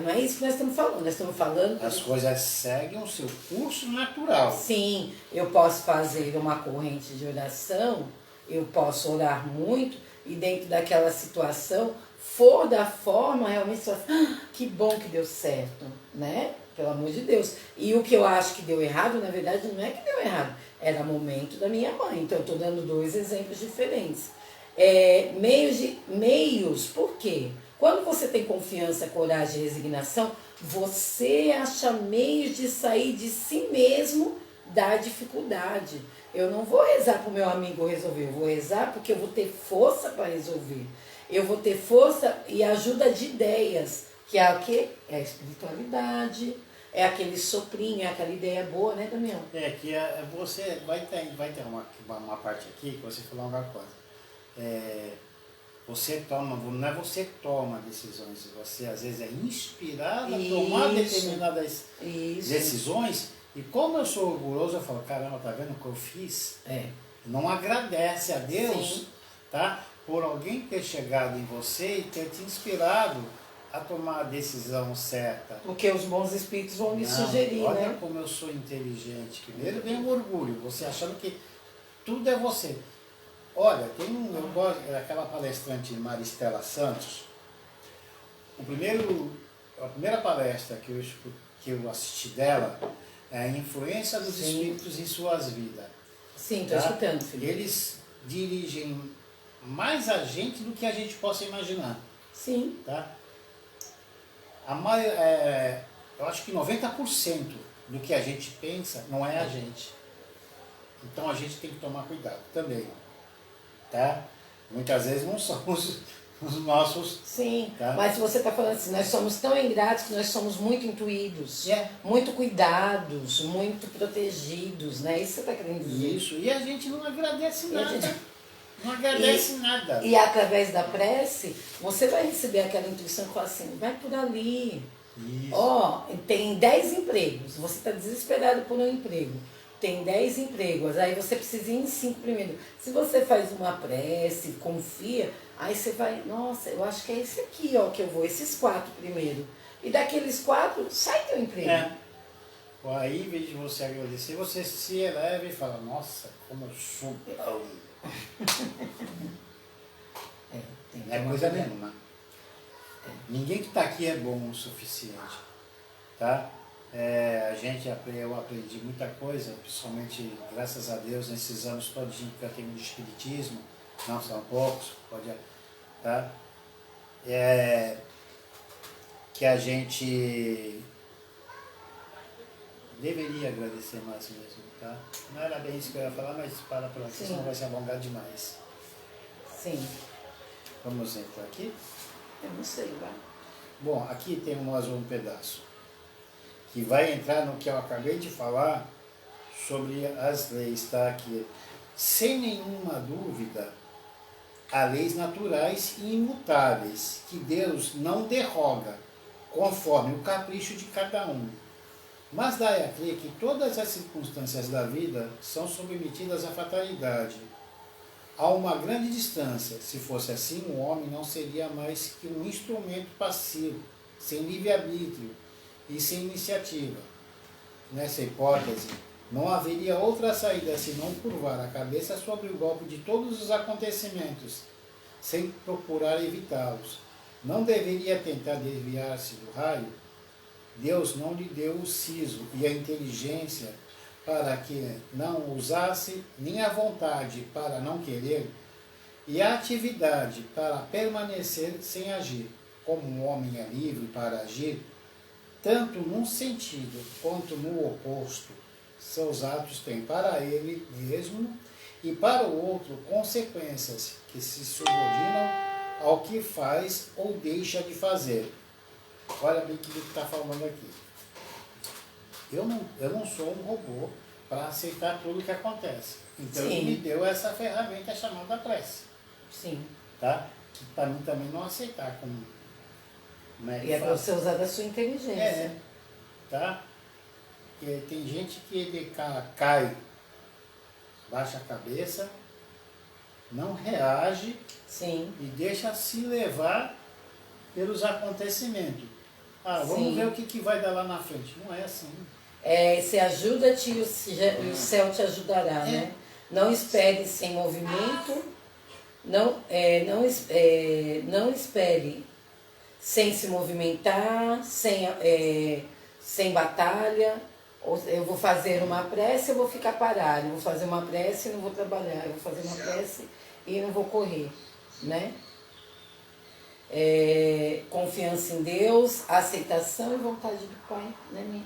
Não é isso que nós estamos falando. Nós estamos falando... As coisas seguem o seu curso natural. Sim, eu posso fazer uma corrente de oração, eu posso orar muito, e dentro daquela situação, for da forma, realmente você fala, que bom que deu certo, né? Pelo amor de Deus. E o que eu acho que deu errado, na verdade, não é que deu errado. Era momento da minha mãe. Então, eu estou dando 2 exemplos diferentes. Meios, por quê? Quando você tem confiança, coragem e resignação, você acha meios de sair de si mesmo da dificuldade. Eu não vou rezar para o meu amigo resolver, eu vou rezar porque eu vou ter força para resolver. Eu vou ter força e ajuda de ideias, que é o quê? É a espiritualidade, é aquele soprinho, é aquela ideia boa, né, Damião? Que você vai ter uma parte aqui que você falou uma coisa. Você toma, não é você que toma decisões, você às vezes é inspirado a tomar determinadas decisões. E como eu sou orgulhoso, eu falo, caramba, tá vendo o que eu fiz? Não agradece a Deus, Sim. tá? Por alguém ter chegado em você e ter te inspirado a tomar a decisão certa. Porque os bons espíritos vão lhe Não, sugerir, olha né? como eu sou inteligente. Primeiro vem o orgulho, você achando que tudo é você. Olha, eu gosto daquela palestrante Maristela Santos. A primeira palestra que eu assisti dela é a influência dos espíritos em suas vidas. Sim, estou escutando, filho. Eles dirigem mais a gente do que a gente possa imaginar. Sim. Tá? Eu acho que 90% do que a gente pensa não é a gente. Então a gente tem que tomar cuidado também. Tá? Muitas vezes não somos os nossos... Sim, tá? mas você está falando assim, nós somos tão ingratos que nós somos muito intuídos, muito cuidados, muito protegidos, né? Isso que você está querendo dizer. Isso, e a gente não agradece nada. Não agradece nada. E através da prece, você vai receber aquela intuição que fala assim, vai por ali. Ó, tem 10 empregos, você está desesperado por um emprego. Tem 10 empregos, aí você precisa ir em 5 primeiro. Se você faz uma prece, confia, aí você vai, nossa, eu acho que é esse aqui, ó, que eu vou, esses 4 primeiro. E daqueles 4, sai teu emprego. Aí, em vez de você agradecer, você se eleva e fala, nossa, como eu sou bom. Não é coisa nenhuma. Ninguém que está aqui é bom o suficiente. Tá? Eu aprendi muita coisa, principalmente, graças a Deus, nesses anos todos que eu tenho de espiritismo, não são poucos, tá? Que a gente deveria agradecer mais mesmo, tá? Não era bem isso que eu ia falar, mas para aqui, senão vai se alongar demais. Sim. Vamos entrar aqui? Eu não sei, vai. Bom, aqui tem mais um pedaço, que vai entrar no que eu acabei de falar sobre as leis, tá? Aqui. Sem nenhuma dúvida, há leis naturais e imutáveis, que Deus não derroga, conforme o capricho de cada um. Mas dai a crer que todas as circunstâncias da vida são submetidas à fatalidade. Há uma grande distância. Se fosse assim, o homem não seria mais que um instrumento passivo, sem livre-arbítrio e sem iniciativa. Nessa hipótese, não haveria outra saída senão curvar a cabeça sobre o golpe de todos os acontecimentos, sem procurar evitá-los. Não deveria tentar desviar-se do raio? Deus não lhe deu o siso e a inteligência para que não usasse, nem a vontade para não querer, e a atividade para permanecer sem agir. Como um homem é livre para agir, tanto num sentido quanto no oposto, seus atos têm para ele mesmo e para o outro consequências que se subordinam ao que faz ou deixa de fazer. Olha bem o que ele está falando aqui. Eu não sou um robô para aceitar tudo o que acontece. Então ele me deu essa ferramenta chamada prece. Sim. Tá? Que para mim também não aceitar como e é para você usar da sua inteligência. Tá? E tem gente que ele cai, baixa a cabeça, não reage. Sim. E deixa se levar pelos acontecimentos. Vamos ver o que vai dar lá na frente. Não é assim. Se ajuda-te e o céu te ajudará, né? Não espere sem movimento, não espere sem se movimentar, sem batalha. Eu vou fazer uma prece, eu vou ficar parado. Eu vou fazer uma prece e não vou trabalhar. Eu vou fazer uma prece e não vou correr, né? Confiança em Deus, aceitação e vontade do Pai, né?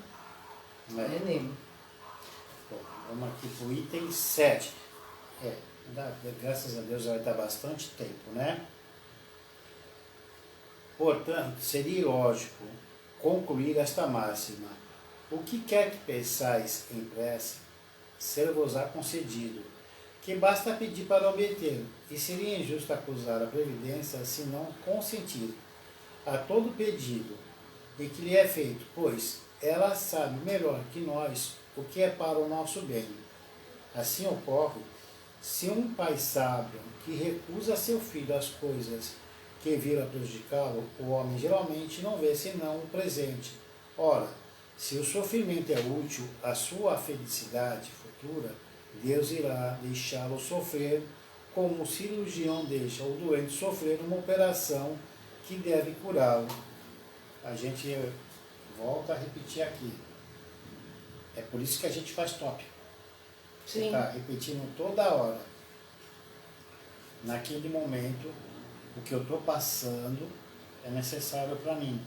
É nele. Bom, vamos aqui para o item 7. Graças a Deus vai dar bastante tempo, né? Portanto, seria lógico concluir esta máxima. O que quer que pensais em prece, ser-vos-á concedido. que basta pedir para obter, e seria injusto acusar a providência se não consentir a todo pedido e que lhe é feito, pois ela sabe melhor que nós o que é para o nosso bem. Assim ocorre se um pai sábio que recusa a seu filho as coisas que viram a prejudicá-lo, o homem geralmente não vê senão o presente. Ora, se o sofrimento é útil à sua felicidade futura, Deus irá deixá-lo sofrer como o cirurgião deixa o doente sofrer uma operação que deve curá-lo. A gente volta a repetir aqui. É por isso que a gente faz tópico. Você está repetindo toda hora. Naquele momento, o que eu estou passando é necessário para mim.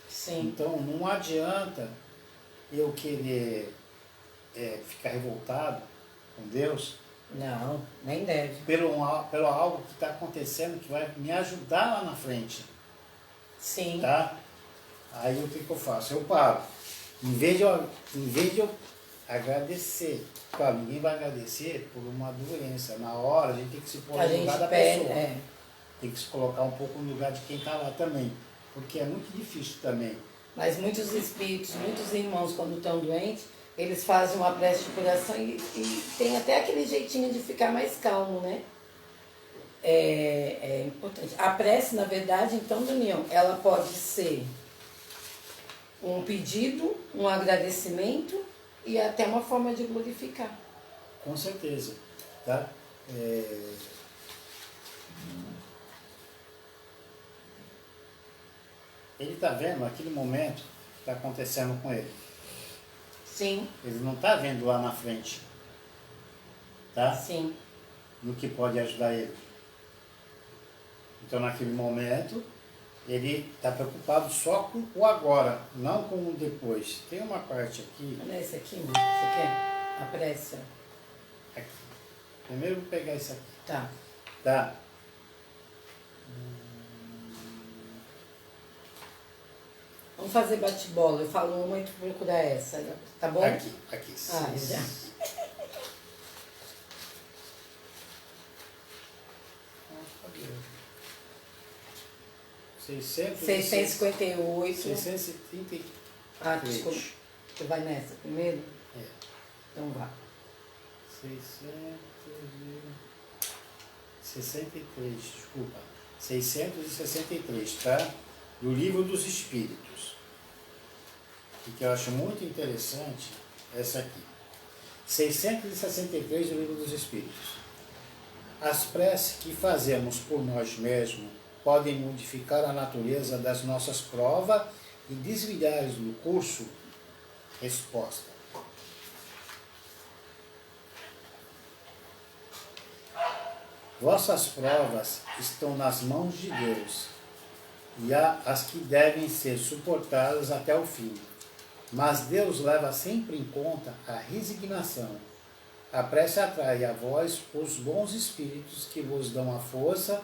Sim. Então não adianta eu querer ficar revoltado com Deus. Não, nem deve. Pelo algo que está acontecendo que vai me ajudar lá na frente. Sim. Tá? Aí o que eu faço? Eu paro. Em vez de eu agradecer, claro, ninguém vai agradecer por uma doença. Na hora a gente tem que se pôr no lugar da pessoa. Tem que se colocar um pouco no lugar de quem está lá também. Porque é muito difícil também. Mas muitos espíritos, muitos irmãos, quando estão doentes, eles fazem uma prece de curação e tem até aquele jeitinho de ficar mais calmo, né? É importante. A prece, na verdade, então, Daniel, ela pode ser um pedido, um agradecimento e até uma forma de glorificar. Com certeza. Tá? Ele está vendo aquele momento que está acontecendo com ele. Sim. Ele não está vendo lá na frente. Tá? Sim. No que pode ajudar ele. Então, naquele momento, ele está preocupado só com o agora, não com o depois. Tem uma parte aqui... Olha esse aqui, mano. Você quer? A prece. Aqui. Primeiro eu vou pegar isso aqui. Tá. Tá? Vamos fazer bate-bola. Eu falo uma e tu procura essa. Tá bom? Aqui. Ah, já. 658. 633. Ah, desculpa. Tu vai nessa primeiro? É. Então vá. 663, desculpa. 663, tá? Do Livro dos Espíritos. E que eu acho muito interessante, essa aqui. 663 do Livro dos Espíritos. As preces que fazemos por nós mesmos podem modificar a natureza das nossas provas e desviar-nos do curso? Resposta. Vossas provas estão nas mãos de Deus, e há as que devem ser suportadas até o fim. Mas Deus leva sempre em conta a resignação. A prece atrai a vós os bons espíritos que vos dão a força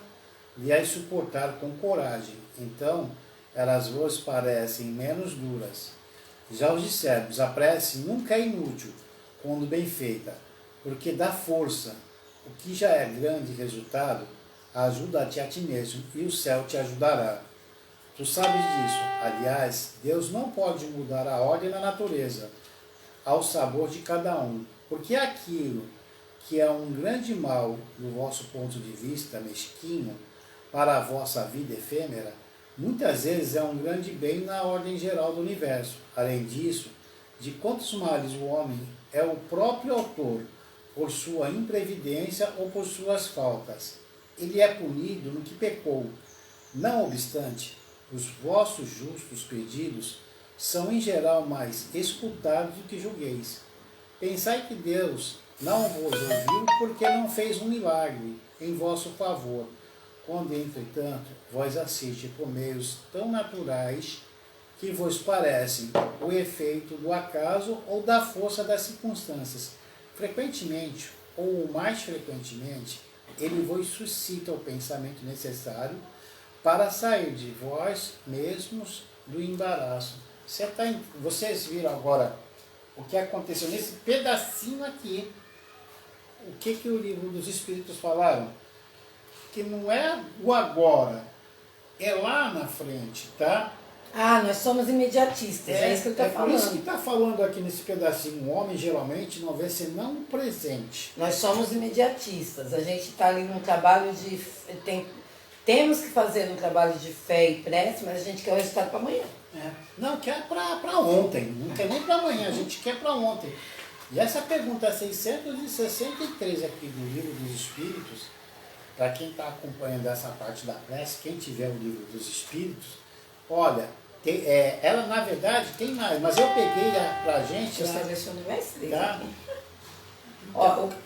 de as suportar com coragem. Então, elas vos parecem menos duras. Já os discípulos, a prece nunca é inútil quando bem feita, porque dá força. O que já é grande resultado, ajuda-te a ti mesmo e o céu te ajudará. Tu sabes disso. Aliás, Deus não pode mudar a ordem da natureza ao sabor de cada um, porque aquilo que é um grande mal do vosso ponto de vista mesquinho para a vossa vida efêmera, muitas vezes é um grande bem na ordem geral do universo. Além disso, de quantos males o homem é o próprio autor, por sua imprevidência ou por suas faltas. Ele é punido no que pecou. Não obstante, os vossos justos pedidos são em geral mais escutados do que julgueis. Pensai que Deus não vos ouviu porque não fez um milagre em vosso favor, quando, entretanto, vós assiste por meios tão naturais que vos parecem o efeito do acaso ou da força das circunstâncias. Frequentemente, ou mais frequentemente, ele vos suscita o pensamento necessário para sair de vós mesmos do embaraço. Vocês viram agora o que aconteceu nesse pedacinho aqui. o que o livro dos Espíritos falaram? Que não é o agora, é lá na frente, tá? Ah, nós somos imediatistas, é isso que ele está por isso que falando. está falando aqui nesse pedacinho. Um homem geralmente não vê senão o presente. Nós somos imediatistas, a gente está ali num trabalho de... Temos que fazer um trabalho de fé e prece, mas a gente quer o resultado para amanhã. Não, quer para ontem, não quer nem para amanhã, a gente quer para ontem. E essa pergunta 663 aqui do Livro dos Espíritos, para quem está acompanhando essa parte da prece, quem tiver o Livro dos Espíritos, olha, ela na verdade tem mais, mas eu peguei para a gente... Eu selecionei mais 3 tá? aqui.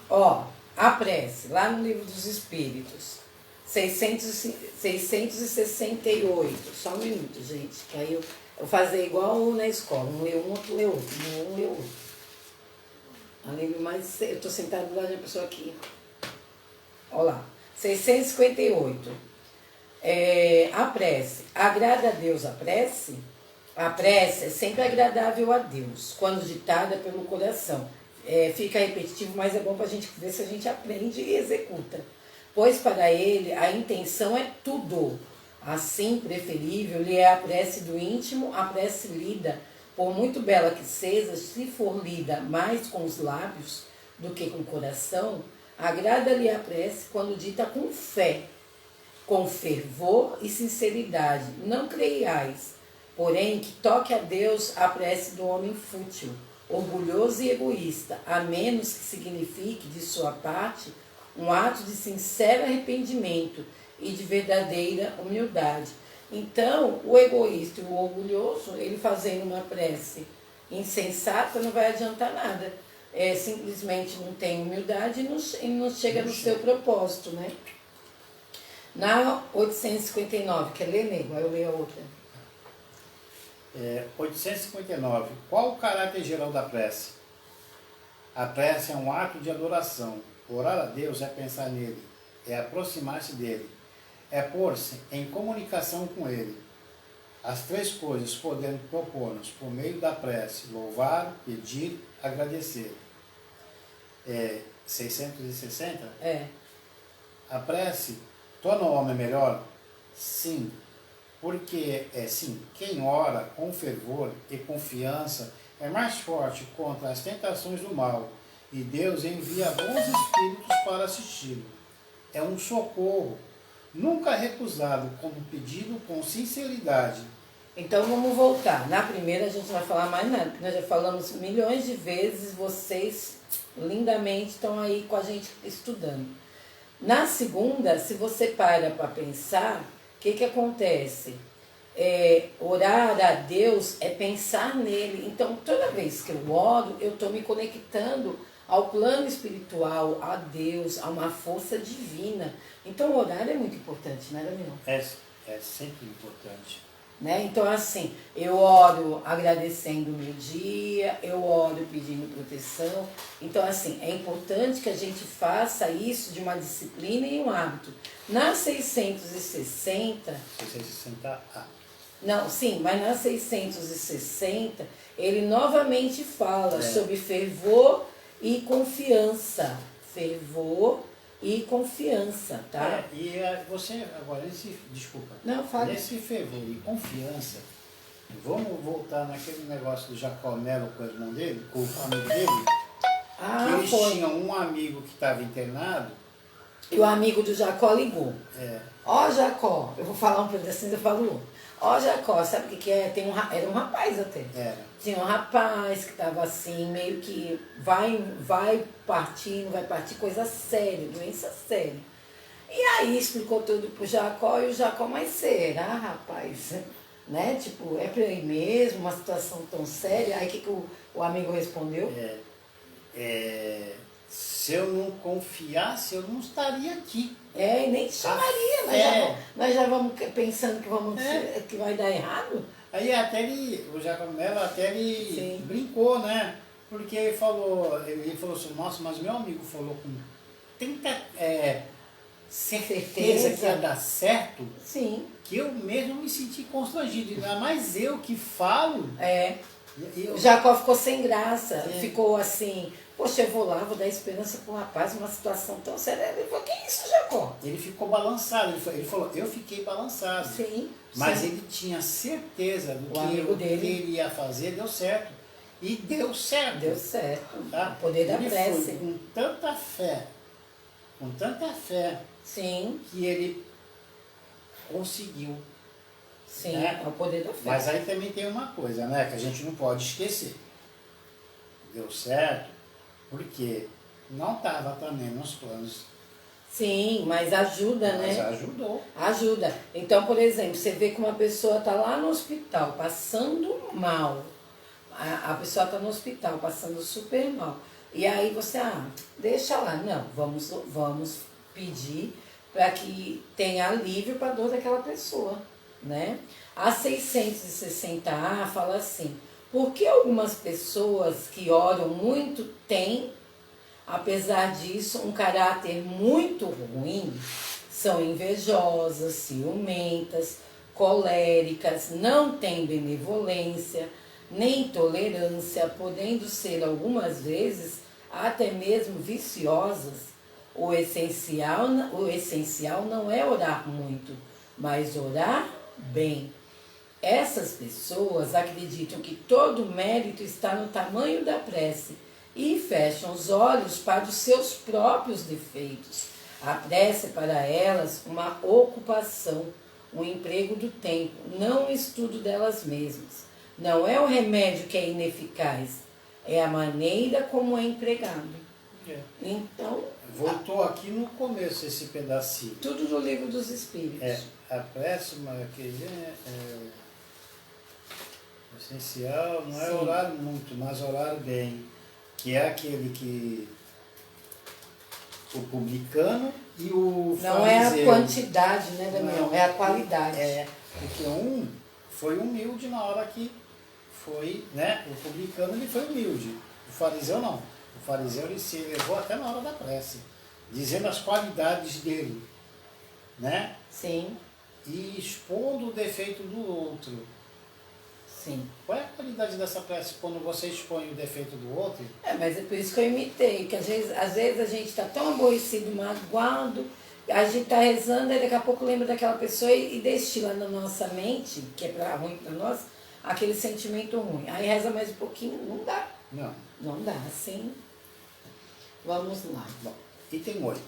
Ó, a prece, lá no Livro dos Espíritos, 668. Só um minuto, gente, que aí eu vou fazer igual na escola. Um lê um, outro lê outro. Um lê outro. Além do mais, eu estou sentada do lado de uma pessoa aqui. Olha lá. 658. A prece. Agrada a Deus a prece? A prece é sempre agradável a Deus, quando ditada pelo coração. Fica repetitivo, mas é bom para a gente ver se a gente aprende e executa. Pois para ele a intenção é tudo. Assim, preferível lhe é a prece do íntimo, a prece lida, por muito bela que seja, se for lida mais com os lábios do que com o coração, agrada-lhe a prece quando dita com fé, com fervor e sinceridade. Não creiais, porém, que toque a Deus a prece do homem fútil, orgulhoso e egoísta, a menos que signifique de sua parte um ato de sincero arrependimento e de verdadeira humildade. Então, o egoísta e o orgulhoso, ele fazendo uma prece insensata, não vai adiantar nada. Simplesmente não tem humildade e não chega no seu propósito, né? Na 859, quer ler, nego? Aí eu leio a outra. 859. Qual o caráter geral da prece? A prece é um ato de adoração. Orar a Deus é pensar nele, é aproximar-se dele, é pôr-se em comunicação com ele. As 3 coisas podendo propor-nos por meio da prece: louvar, pedir, agradecer. 660? A prece torna o homem melhor? Sim, porque quem ora com fervor e confiança é mais forte contra as tentações do mal, e Deus envia bons espíritos para assisti-lo. É um socorro, nunca recusado, como pedido com sinceridade. Então vamos voltar. Na primeira a gente não vai falar mais nada, porque nós já falamos milhões de vezes, vocês lindamente estão aí com a gente estudando. Na segunda, se você para pensar, o que acontece? Orar a Deus é pensar nele. Então, toda vez que eu oro, eu estou me conectando ao plano espiritual, a Deus, a uma força divina. Então, orar é muito importante, né, Daniel? É sempre importante. Né? Então, assim, eu oro agradecendo o meu dia, eu oro pedindo proteção. Então, assim, é importante que a gente faça isso de uma disciplina e um hábito. Na 660... 660A. Não, sim, mas na 660, ele novamente fala sobre fervor e confiança. Fervor e confiança, tá? Você, agora, desculpa. Não, fala. Nesse fervor e confiança, vamos voltar naquele negócio do Jacó Melo com o irmão dele, com o amigo dele, que eles tinham um amigo que estava internado. E o amigo do Jacó ligou. Ó, Jacó, eu vou falar um pedacinho, eu falo. Ó, Jacó, sabe o que é? Era um rapaz até. Tinha um rapaz que estava assim, meio que vai partir, não vai partir, coisa séria, doença séria. E aí explicou tudo pro Jacó, e o Jacó, mas será, rapaz? Né? Tipo, é pra ir mesmo, uma situação tão séria? Aí o que o amigo respondeu? Se eu não confiasse, eu não estaria aqui. E nem te chamaria, nós já vamos pensando que vai dar errado. Aí até o Jacó Melo brincou, né? Porque ele falou assim, nossa, mas meu amigo falou com tanta certeza que ia dar certo, sim, que eu mesmo me senti constrangido. Ainda mais eu que falo. Jacó ficou sem graça, ficou assim, Poxa, eu vou lá, vou dar esperança para o rapaz, uma situação tão séria. Ele falou, que isso, Jacó? Ele ficou balançado, ele falou, eu fiquei balançado. Sim. Mas sim. ele tinha certeza do O que amigo o que dele. ele ia fazer, deu certo. E deu certo. Deu certo. Tá? O poder da Ele prece. foi com tanta fé, Sim, que ele conseguiu. sim, né? é o poder da fé. Mas aí também tem uma coisa, né, que a gente não pode esquecer. Deu certo, porque não estava também nos planos, Sim, mas ajuda, mas né? ajudou. Ajuda. Então, por exemplo, você vê que uma pessoa está lá no hospital passando mal. A pessoa está no hospital passando super mal. E aí você, deixa lá. Não, vamos pedir para que tenha alívio para a dor daquela pessoa, né? A 660A fala assim, por que algumas pessoas que oram muito têm, apesar disso, um caráter muito ruim, são invejosas, ciumentas, coléricas, não têm benevolência, nem tolerância, podendo ser algumas vezes até mesmo viciosas? O essencial não é orar muito, mas orar bem. Essas pessoas acreditam que todo mérito está no tamanho da prece e fecham os olhos para os seus próprios defeitos. A prece é para elas uma ocupação, um emprego do tempo, não um estudo delas mesmas. Não é o remédio que é ineficaz, é a maneira como é empregado. Então, Voltou aqui no começo esse pedacinho. tudo do livro dos Espíritos. A próxima essencial não é Sim. orar muito, mas orar bem, que é aquele que o publicano e o Não é a fariseu. quantidade, né, Damião? Não, É a qualidade. Porque um foi humilde na hora que foi, né? O publicano ele foi humilde, o fariseu não. O fariseu ele se elevou até na hora da prece, dizendo as qualidades dele, né? Sim, E expondo o defeito do outro. sim. Qual é a qualidade dessa prece quando você expõe o defeito do outro? Mas é por isso que eu imitei, que às vezes a gente está tão aborrecido, magoado, a gente está rezando, e daqui a pouco lembra daquela pessoa e destila na nossa mente, que é ruim para nós, aquele sentimento ruim. Aí reza mais um pouquinho, não dá. Não. Não dá, assim. Vamos lá. Bom, item 8.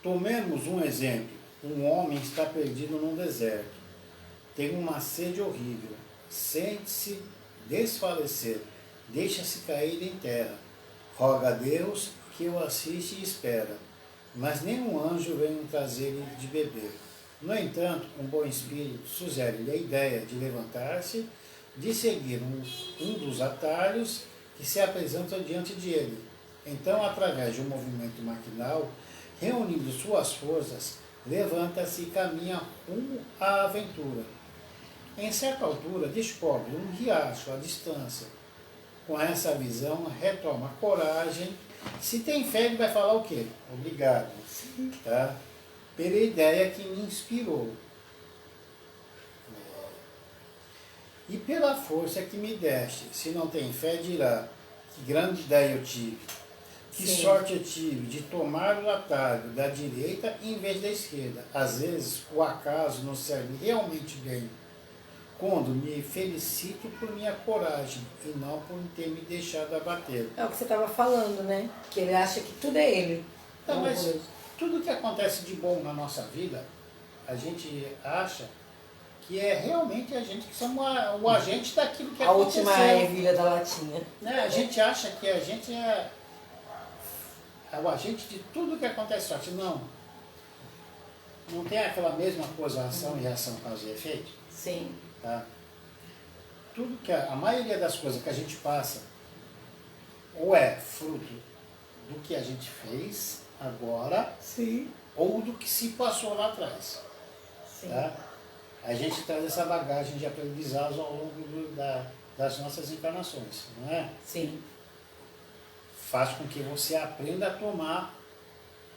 Tomemos um exemplo. Um homem está perdido num deserto. Tem uma sede horrível. Sente-se desfalecer. Deixa-se cair em terra. Roga a Deus que o assiste e espera. Mas nenhum anjo vem trazer-lhe de beber. No entanto, um bom espírito sugere-lhe a ideia de levantar-se, de seguir um dos atalhos que se apresentam diante de ele. Então, através de um movimento maquinal, reunindo suas forças, levanta-se e caminha rumo à aventura. Em certa altura, descobre um riacho à distância. Com essa visão, retoma a coragem. Se tem fé, ele vai falar o quê? Obrigado. Tá? Pela ideia que me inspirou. E pela força que me deste. Se não tem fé, dirá, que grande ideia eu tive. Que Sim. sorte eu tive de tomar o atalho da direita em vez da esquerda. Às vezes, o acaso nos serve realmente bem, quando me felicito por minha coragem e não por ter me deixado abater. É o que você estava falando, né? Que ele acha que tudo é ele. Então, mas tudo que acontece de bom na nossa vida, a gente acha que é realmente a gente que somos o agente daquilo que A aconteceu. última ervilha da latinha. Né? A gente acha que a gente é o agente de tudo que acontece. Só que não tem aquela mesma coisa, ação e reação, causa e efeito. Sim. Tá? Tudo que a maioria das coisas que a gente passa ou é fruto do que a gente fez agora, Sim. ou do que se passou lá atrás. Sim. Tá? A gente traz essa bagagem de aprendizados ao longo das nossas encarnações, não é? Sim. Faz com que você aprenda a tomar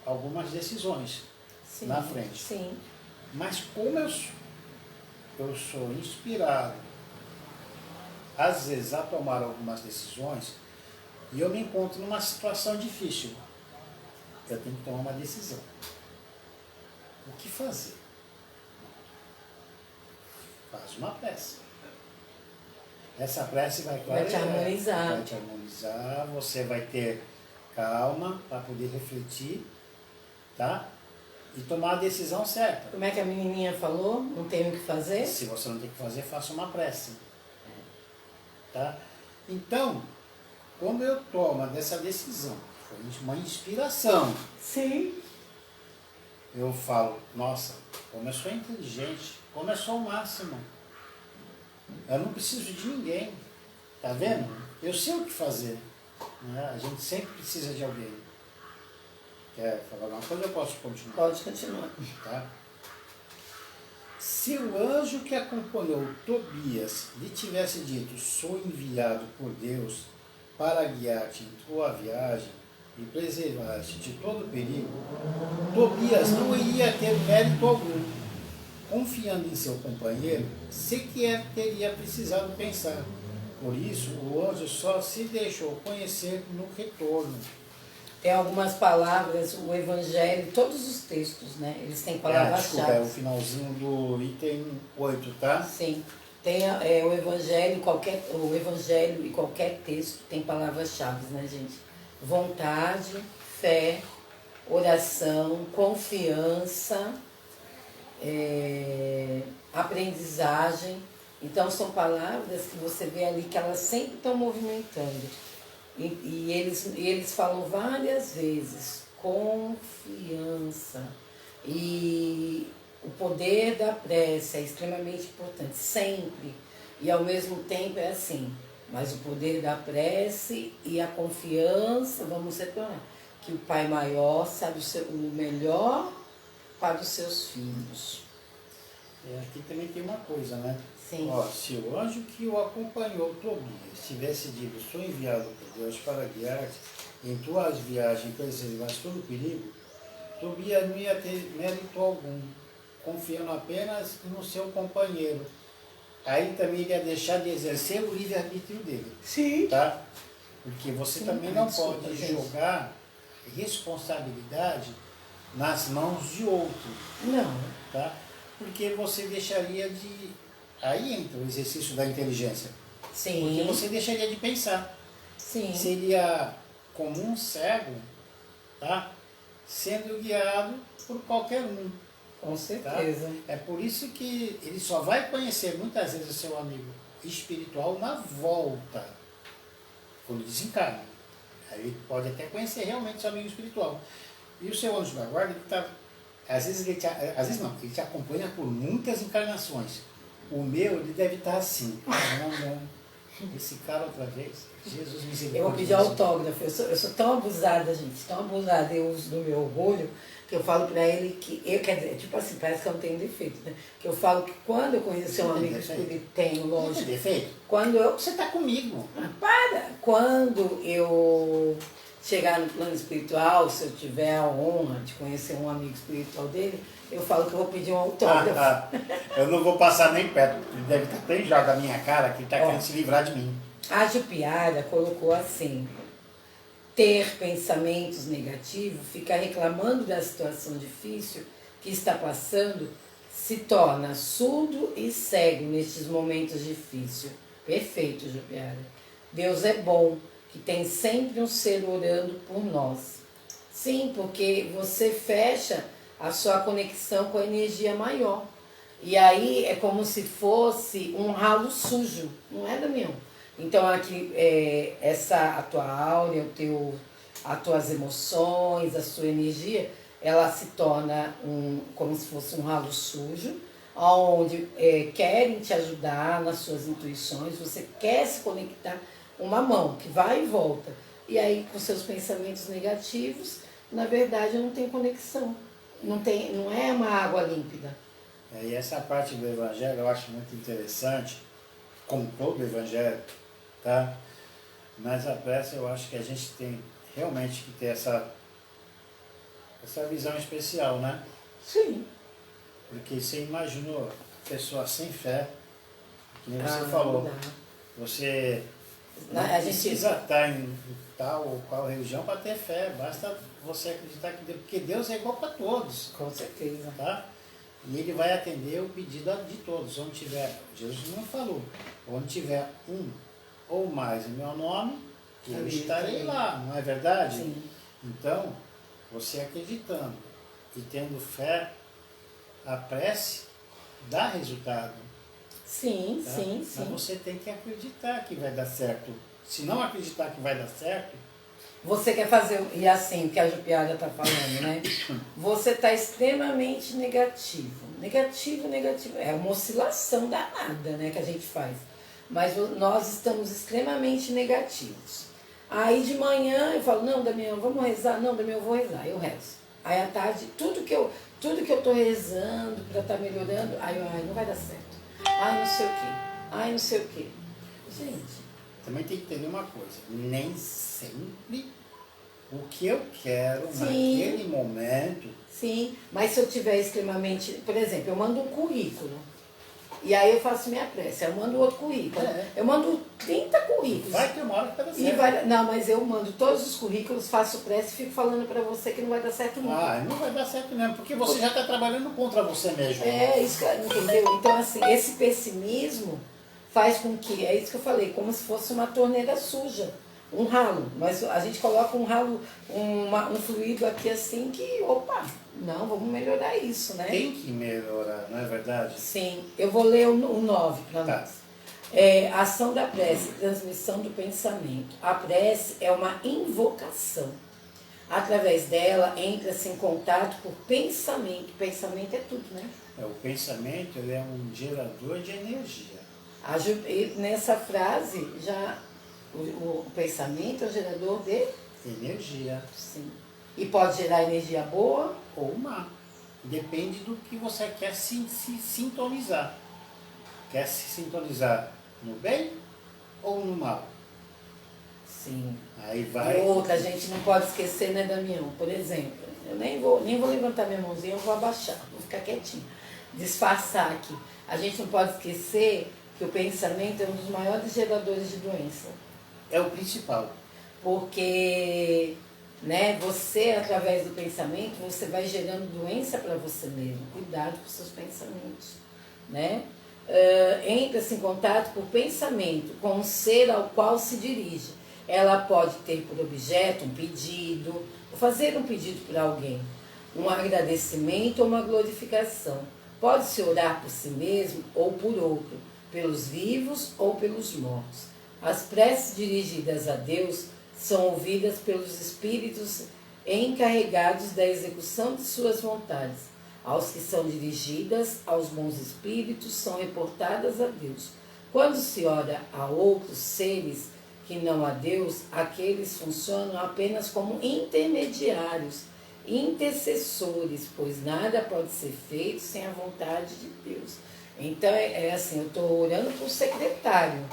algumas decisões Sim. na frente. Sim. Mas como eu sou inspirado, às vezes, a tomar algumas decisões, e eu me encontro numa situação difícil. Eu tenho que tomar uma decisão. O que fazer? Faz uma prece. Essa prece vai te harmonizar. Vai te harmonizar, você vai ter calma para poder refletir, tá? E tomar a decisão certa. Como é que a menininha falou? Não tem o que fazer? Se você não tem o que fazer, faça uma prece. Tá? Então, quando eu tomo dessa decisão, foi uma inspiração, Sim. eu falo, nossa, como eu sou inteligente, como eu sou o máximo. Eu não preciso de ninguém. Tá vendo? Eu sei o que fazer. Né? A gente sempre precisa de alguém. Quer falar alguma coisa ou eu posso continuar? Pode continuar. Tá? Se o anjo que acompanhou Tobias lhe tivesse dito, sou enviado por Deus para guiar-te em tua viagem e preservar-te de todo perigo, Tobias não ia ter mérito algum. Confiando em seu companheiro, sequer teria precisado pensar. Por isso, o anjo só se deixou conhecer no retorno. Tem algumas palavras, o Evangelho, todos os textos, né? Eles têm palavras-chave. Desculpa, é o finalzinho do item 8, tá? Sim. Tem o Evangelho e qualquer texto tem palavras-chave, né, gente? Vontade, fé, oração, confiança, aprendizagem. Então são palavras que você vê ali que elas sempre estão movimentando. E eles falam várias vezes, confiança. E o poder da prece é extremamente importante, sempre. E ao mesmo tempo é assim, mas o poder da prece e a confiança, vamos separar, que o Pai Maior sabe o melhor para os seus filhos. Aqui também tem uma coisa, né? Sim. Ó, se o anjo que o acompanhou, Tobias, tivesse dito, sou enviado por Deus para guiar-te em tuas viagens, preservar todo o perigo, Tobias não ia ter mérito algum, confiando apenas no seu companheiro. Aí também ele ia deixar de exercer o livre-arbítrio dele. Sim. Tá? Porque você também não Desculpa, pode gente. jogar responsabilidade nas mãos de outro. Não. Tá? Porque você deixaria de... Aí entra o exercício da inteligência. Sim. Porque você deixaria de pensar. Sim. Seria como um cego, tá? Sendo guiado por qualquer um. Com Tá? certeza. É por isso que ele só vai conhecer muitas vezes o seu amigo espiritual na volta, quando desencarna. Aí ele pode até conhecer realmente o seu amigo espiritual. E o seu anjo da guarda, ele tá, às vezes ele ele te acompanha por muitas encarnações. O meu, ele deve estar assim. Não, esse cara outra vez. Jesus misericórdia. Eu vou pedir autógrafo. Eu sou tão abusada, gente, tão abusada. Eu uso do meu orgulho que eu falo pra ele que... quer dizer, tipo assim, parece que eu não tenho defeito, né? Que eu falo que quando eu conheci um amigo espírita, tenho, Não lógico. tem defeito? Quando eu... Você está comigo. Para! Quando eu chegar no plano espiritual, se eu tiver a honra de conhecer um amigo espiritual dele, eu falo que eu vou pedir um autógrafo. Eu não vou passar nem perto. Ele deve estar tão enjoado da minha cara que ele está querendo se livrar de mim. A Jupiara colocou assim: ter pensamentos negativos, ficar reclamando da situação difícil que está passando, se torna surdo e cego nestes momentos difíceis. Perfeito, Jupiara. Deus é bom, que tem sempre um ser orando por nós. Sim, porque você fecha a sua conexão com a energia maior. E aí é como se fosse um ralo sujo, não é, Damião? Então aqui, a tua áurea, as tuas emoções, a sua energia, ela se torna como se fosse um ralo sujo, onde querem te ajudar nas suas intuições, você quer se conectar, uma mão que vai e volta. E aí com seus pensamentos negativos, na verdade não tem conexão, não é uma água límpida. E essa parte do Evangelho eu acho muito interessante, como todo o Evangelho, tá? Mas a prece eu acho que a gente tem realmente que ter essa visão especial, né? Sim. Porque você imaginou pessoa sem fé, que nem você falou, você Não A gente, precisa estar em tal ou qual religião para ter fé, basta você acreditar que Deus, porque Deus é igual para todos, com certeza. tá? E Ele vai atender o pedido de todos. Onde tiver, Jesus não falou, onde tiver um ou mais em meu nome, eu Ali estarei também. lá, não é verdade? Sim. Então, você acreditando e tendo fé, a prece dá resultado. Sim, Tá? sim, Mas sim. você tem que acreditar que vai dar certo. Se não acreditar que vai dar certo, Você quer fazer, e assim, o que a Jupiara está falando, né? Você está extremamente negativo. Negativo, negativo. É uma oscilação danada, né, que a gente faz. Mas nós estamos extremamente negativos. Aí de manhã eu falo, não, Damião, vamos rezar? Não, Damião, eu vou rezar. Eu rezo. Aí à tarde, tudo que eu estou rezando para estar melhorando, aí eu, ai, não vai dar certo. Ai, não sei o quê. Ai, não sei o quê. Gente, também tem que entender uma coisa. Nem sempre o que eu quero Sim. naquele momento. sim, mas se eu tiver extremamente... Por exemplo, eu mando um currículo. E aí eu faço minha prece. Eu mando outro currículo. É. Eu mando 30 currículos. Vai ter uma hora que vai dar E certo. não, mas eu mando todos os currículos, faço prece e fico falando pra você que não vai dar certo nunca. Ah, não vai dar certo mesmo, porque você já está trabalhando contra você mesmo. É isso, entendeu? Então, assim, esse pessimismo faz com que, é isso que eu falei, como se fosse uma torneira suja, um ralo. Mas a gente coloca um ralo, um fluido aqui assim que, opa, não, vamos melhorar isso, né? Tem que melhorar, não é verdade? Sim, eu vou ler o 9 para Tá. nós. Ação da prece, transmissão do pensamento. A prece é uma invocação. Através dela, entra-se em contato por pensamento. Pensamento é tudo, né? O pensamento ele é um gerador de energia. E nessa frase, já o pensamento é o gerador de... Energia. Sim. E pode gerar energia boa? Ou má. Depende do que você quer se sintonizar. Quer se sintonizar no bem ou no mal? Sim. Aí vai. E outra, a gente não pode esquecer, né, Damião? Por exemplo, eu nem vou levantar minha mãozinha, eu vou abaixar, vou ficar quietinho. Disfarçar aqui. A gente não pode esquecer que o pensamento é um dos maiores geradores de doença. É o principal. Porque, né, você, através do pensamento, você vai gerando doença para você mesmo. Cuidado com seus pensamentos, né? Entra-se em contato por pensamento com o ser ao qual se dirige. Ela pode ter por objeto um pedido, fazer um pedido para alguém, um agradecimento ou uma glorificação. Pode-se orar por si mesmo ou por outro, pelos vivos ou pelos mortos. As preces dirigidas a Deus são ouvidas pelos espíritos encarregados da execução de suas vontades. Aos que são dirigidas aos bons espíritos são reportadas a Deus. Quando se ora a outros seres que não a Deus, aqueles funcionam apenas como intermediários, intercessores, pois nada pode ser feito sem a vontade de Deus. Então é assim, eu estou orando para o secretário,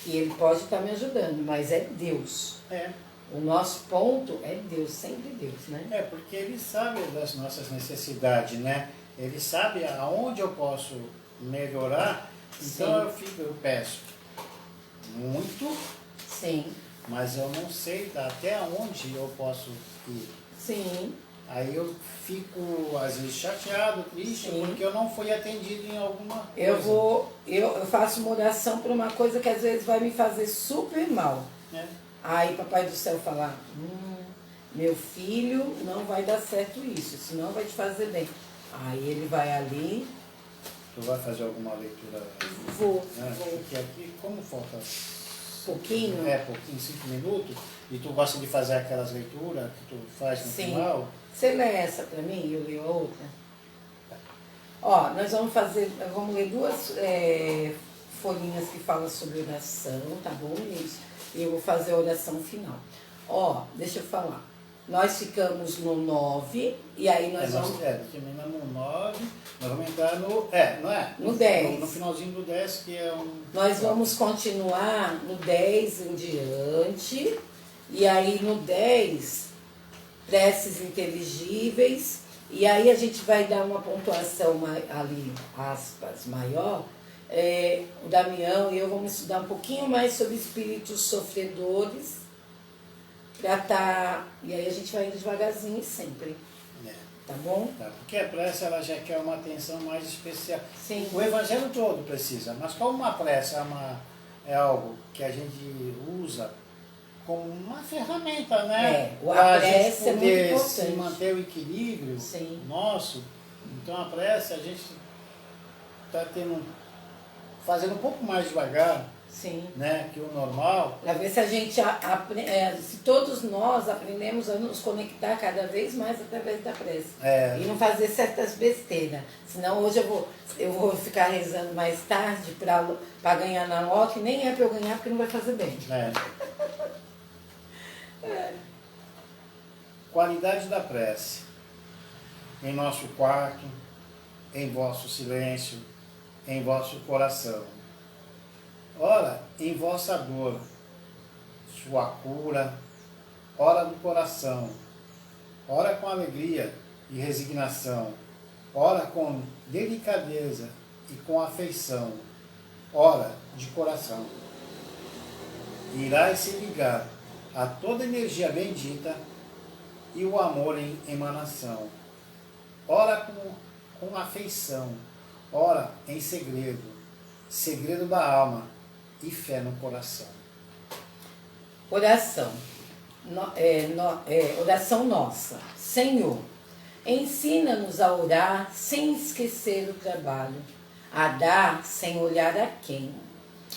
que ele pode estar me ajudando, mas é Deus. É. O nosso ponto é Deus, sempre Deus, né? É, porque ele sabe das nossas necessidades, né? Ele sabe aonde eu posso melhorar, então eu peço muito, Sim, mas eu não sei até onde eu posso ir. sim, Aí eu fico, às vezes, chateado, triste, Sim. porque eu não fui atendido em alguma coisa. eu faço uma oração por uma coisa que às vezes vai me fazer super mal. Né? Aí Papai do Céu fala, meu filho, não vai dar certo isso, senão vai te fazer bem. Aí ele vai ali, Tu vai fazer alguma leitura? vou. Porque aqui, como falta Pouquinho? pouquinho, 5 minutos, e tu gosta de fazer aquelas leituras que tu faz no Sim. final, Você lê essa pra mim e eu leio a outra? Ó, nós vamos ler duas folhinhas que falam sobre oração, tá bom, gente? E eu vou fazer a oração final. Ó, deixa eu falar. Nós ficamos no 9, e aí nós vamos... terminamos no 9, nós vamos entrar no... não é? No 10. No finalzinho do 10, que é um... Nós vamos continuar no 10 em diante, e aí no 10, preces inteligíveis, e aí a gente vai dar uma pontuação ali, aspas, maior, o Damião e eu vamos estudar um pouquinho mais sobre espíritos sofredores, e aí a gente vai indo devagarzinho e sempre, tá bom? Tá, porque a prece ela já quer uma atenção mais especial. Sim. O evangelho todo precisa, mas como uma prece é algo que a gente usa como uma ferramenta, né? A Pra prece gente é muito poder importante. se manter o equilíbrio nosso. Então a prece a gente está fazendo um pouco mais devagar, né, que o normal. Para ver se a gente se todos nós aprendemos a nos conectar cada vez mais através da prece. E não fazer certas besteiras. Senão hoje eu vou ficar rezando mais tarde para ganhar na lote, e nem é para eu ganhar porque não vai fazer bem. Qualidade da prece. Em nosso quarto, em vosso silêncio, em vosso coração. Ora, em vossa dor, sua cura, ora do coração, ora com alegria e resignação, ora com delicadeza e com afeição, ora de coração. Irás se ligar a toda energia bendita e o amor em emanação. Ora com afeição, ora em segredo, segredo da alma e fé no coração. Oração. Oração nossa. Senhor, ensina-nos a orar sem esquecer o trabalho, a dar sem olhar a quem,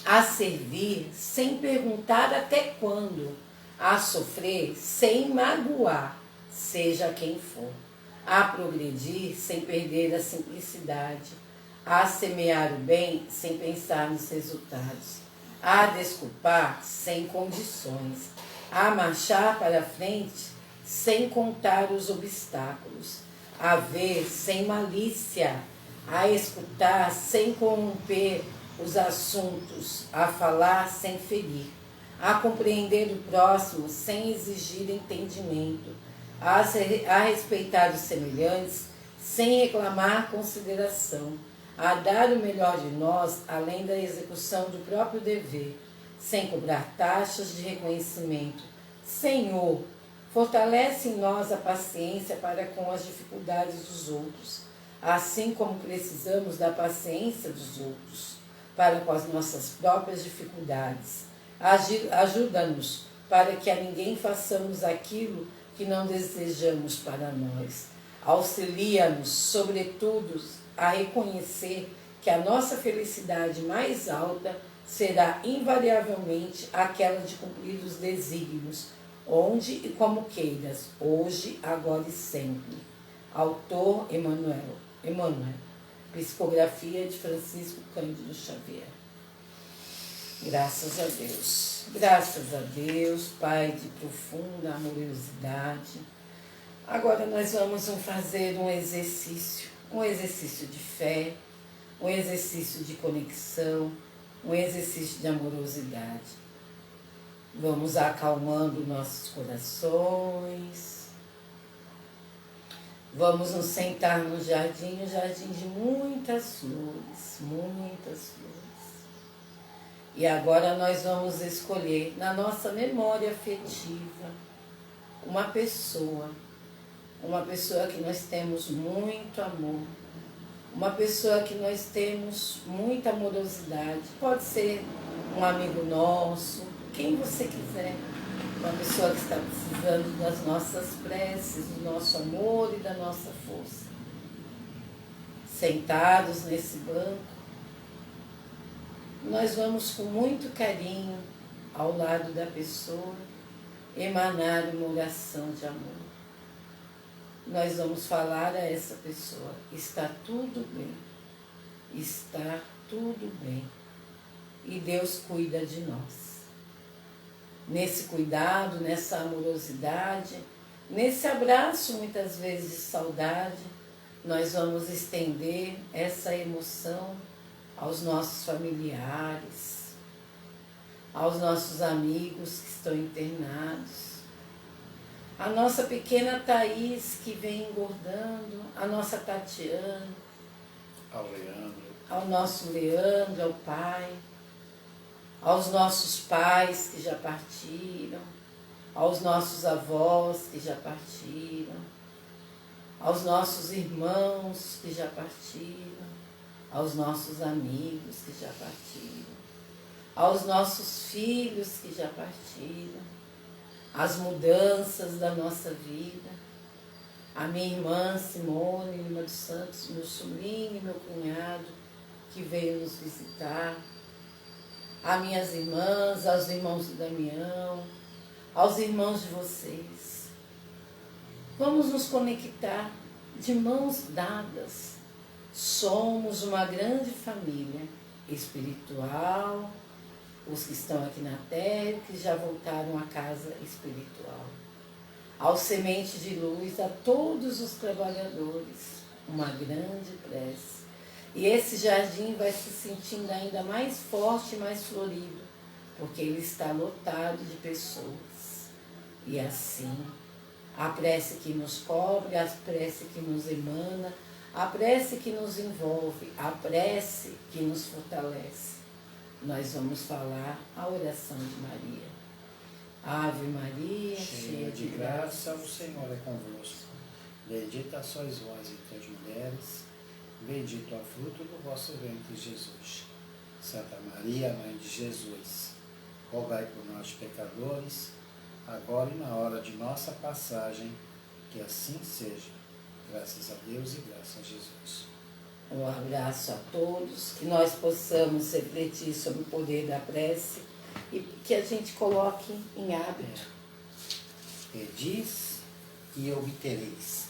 a servir sem perguntar até quando, a sofrer sem magoar, seja quem for, a progredir sem perder a simplicidade, a semear o bem sem pensar nos resultados, a desculpar sem condições, a marchar para frente sem contar os obstáculos, a ver sem malícia, a escutar sem corromper os assuntos, a falar sem ferir, a compreender o próximo sem exigir entendimento, a respeitar os semelhantes sem reclamar consideração, a dar o melhor de nós além da execução do próprio dever, sem cobrar taxas de reconhecimento. Senhor, fortalece em nós a paciência para com as dificuldades dos outros, assim como precisamos da paciência dos outros para com as nossas próprias dificuldades. Ajuda-nos para que a ninguém façamos aquilo que não desejamos para nós. Auxilia-nos, sobretudo, a reconhecer que a nossa felicidade mais alta será invariavelmente aquela de cumprir os desígnios, onde e como queiras, hoje, agora e sempre. Autor Emmanuel. Psicografia de Francisco Cândido Xavier. Graças a Deus. Graças a Deus, Pai de profunda amorosidade. Agora nós vamos fazer um exercício de fé, um exercício de conexão, um exercício de amorosidade. Vamos acalmando nossos corações. Vamos nos sentar no jardim, um jardim de muitas flores, muitas flores. E agora nós vamos escolher, na nossa memória afetiva, uma pessoa que nós temos muito amor, uma pessoa que nós temos muita amorosidade. Pode ser um amigo nosso, quem você quiser. Uma pessoa que está precisando das nossas preces, do nosso amor e da nossa força. Sentados nesse banco, nós vamos com muito carinho ao lado da pessoa emanar uma oração de amor. Nós vamos falar a essa pessoa: está tudo bem, está tudo bem, e Deus cuida de nós. Nesse cuidado, nessa amorosidade, nesse abraço muitas vezes de saudade, nós vamos estender essa emoção aos nossos familiares, aos nossos amigos que estão internados, a nossa pequena Thaís que vem engordando, a nossa Tatiana, ao Leandro, ao nosso Leandro, ao pai, aos nossos pais que já partiram, aos nossos avós que já partiram, aos nossos irmãos que já partiram, aos nossos amigos que já partiram, aos nossos filhos que já partiram, as mudanças da nossa vida, a minha irmã Simone, Lima dos Santos, meu sobrinho e meu cunhado que veio nos visitar, as minhas irmãs, aos irmãos do Damião, aos irmãos de vocês. Vamos nos conectar de mãos dadas. Somos uma grande família espiritual, os que estão aqui na terra e que já voltaram à casa espiritual. Ao semente de luz, a todos os trabalhadores, uma grande prece. E esse jardim vai se sentindo ainda mais forte e mais florido, porque ele está lotado de pessoas. E assim, a prece que nos cobre, a prece que nos emana, a prece que nos envolve, a prece que nos fortalece. Nós vamos falar a oração de Maria. Ave Maria, cheia de graça, o Senhor é convosco. Bendita sois vós entre as mulheres, bendito é o fruto do vosso ventre, Jesus. Santa Maria, Mãe de Jesus, rogai por nós, pecadores, agora e na hora de nossa passagem, que assim seja. Graças a Deus e graças a Jesus. Um abraço a todos, que nós possamos refletir sobre o poder da prece e que a gente coloque em hábito. Pedis e obtereis,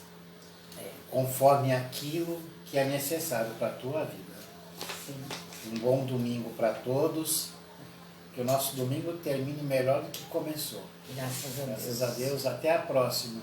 conforme aquilo que é necessário para a tua vida. Sim. Um bom domingo para todos, que o nosso domingo termine melhor do que começou. Graças a Deus. Graças a Deus, até a próxima.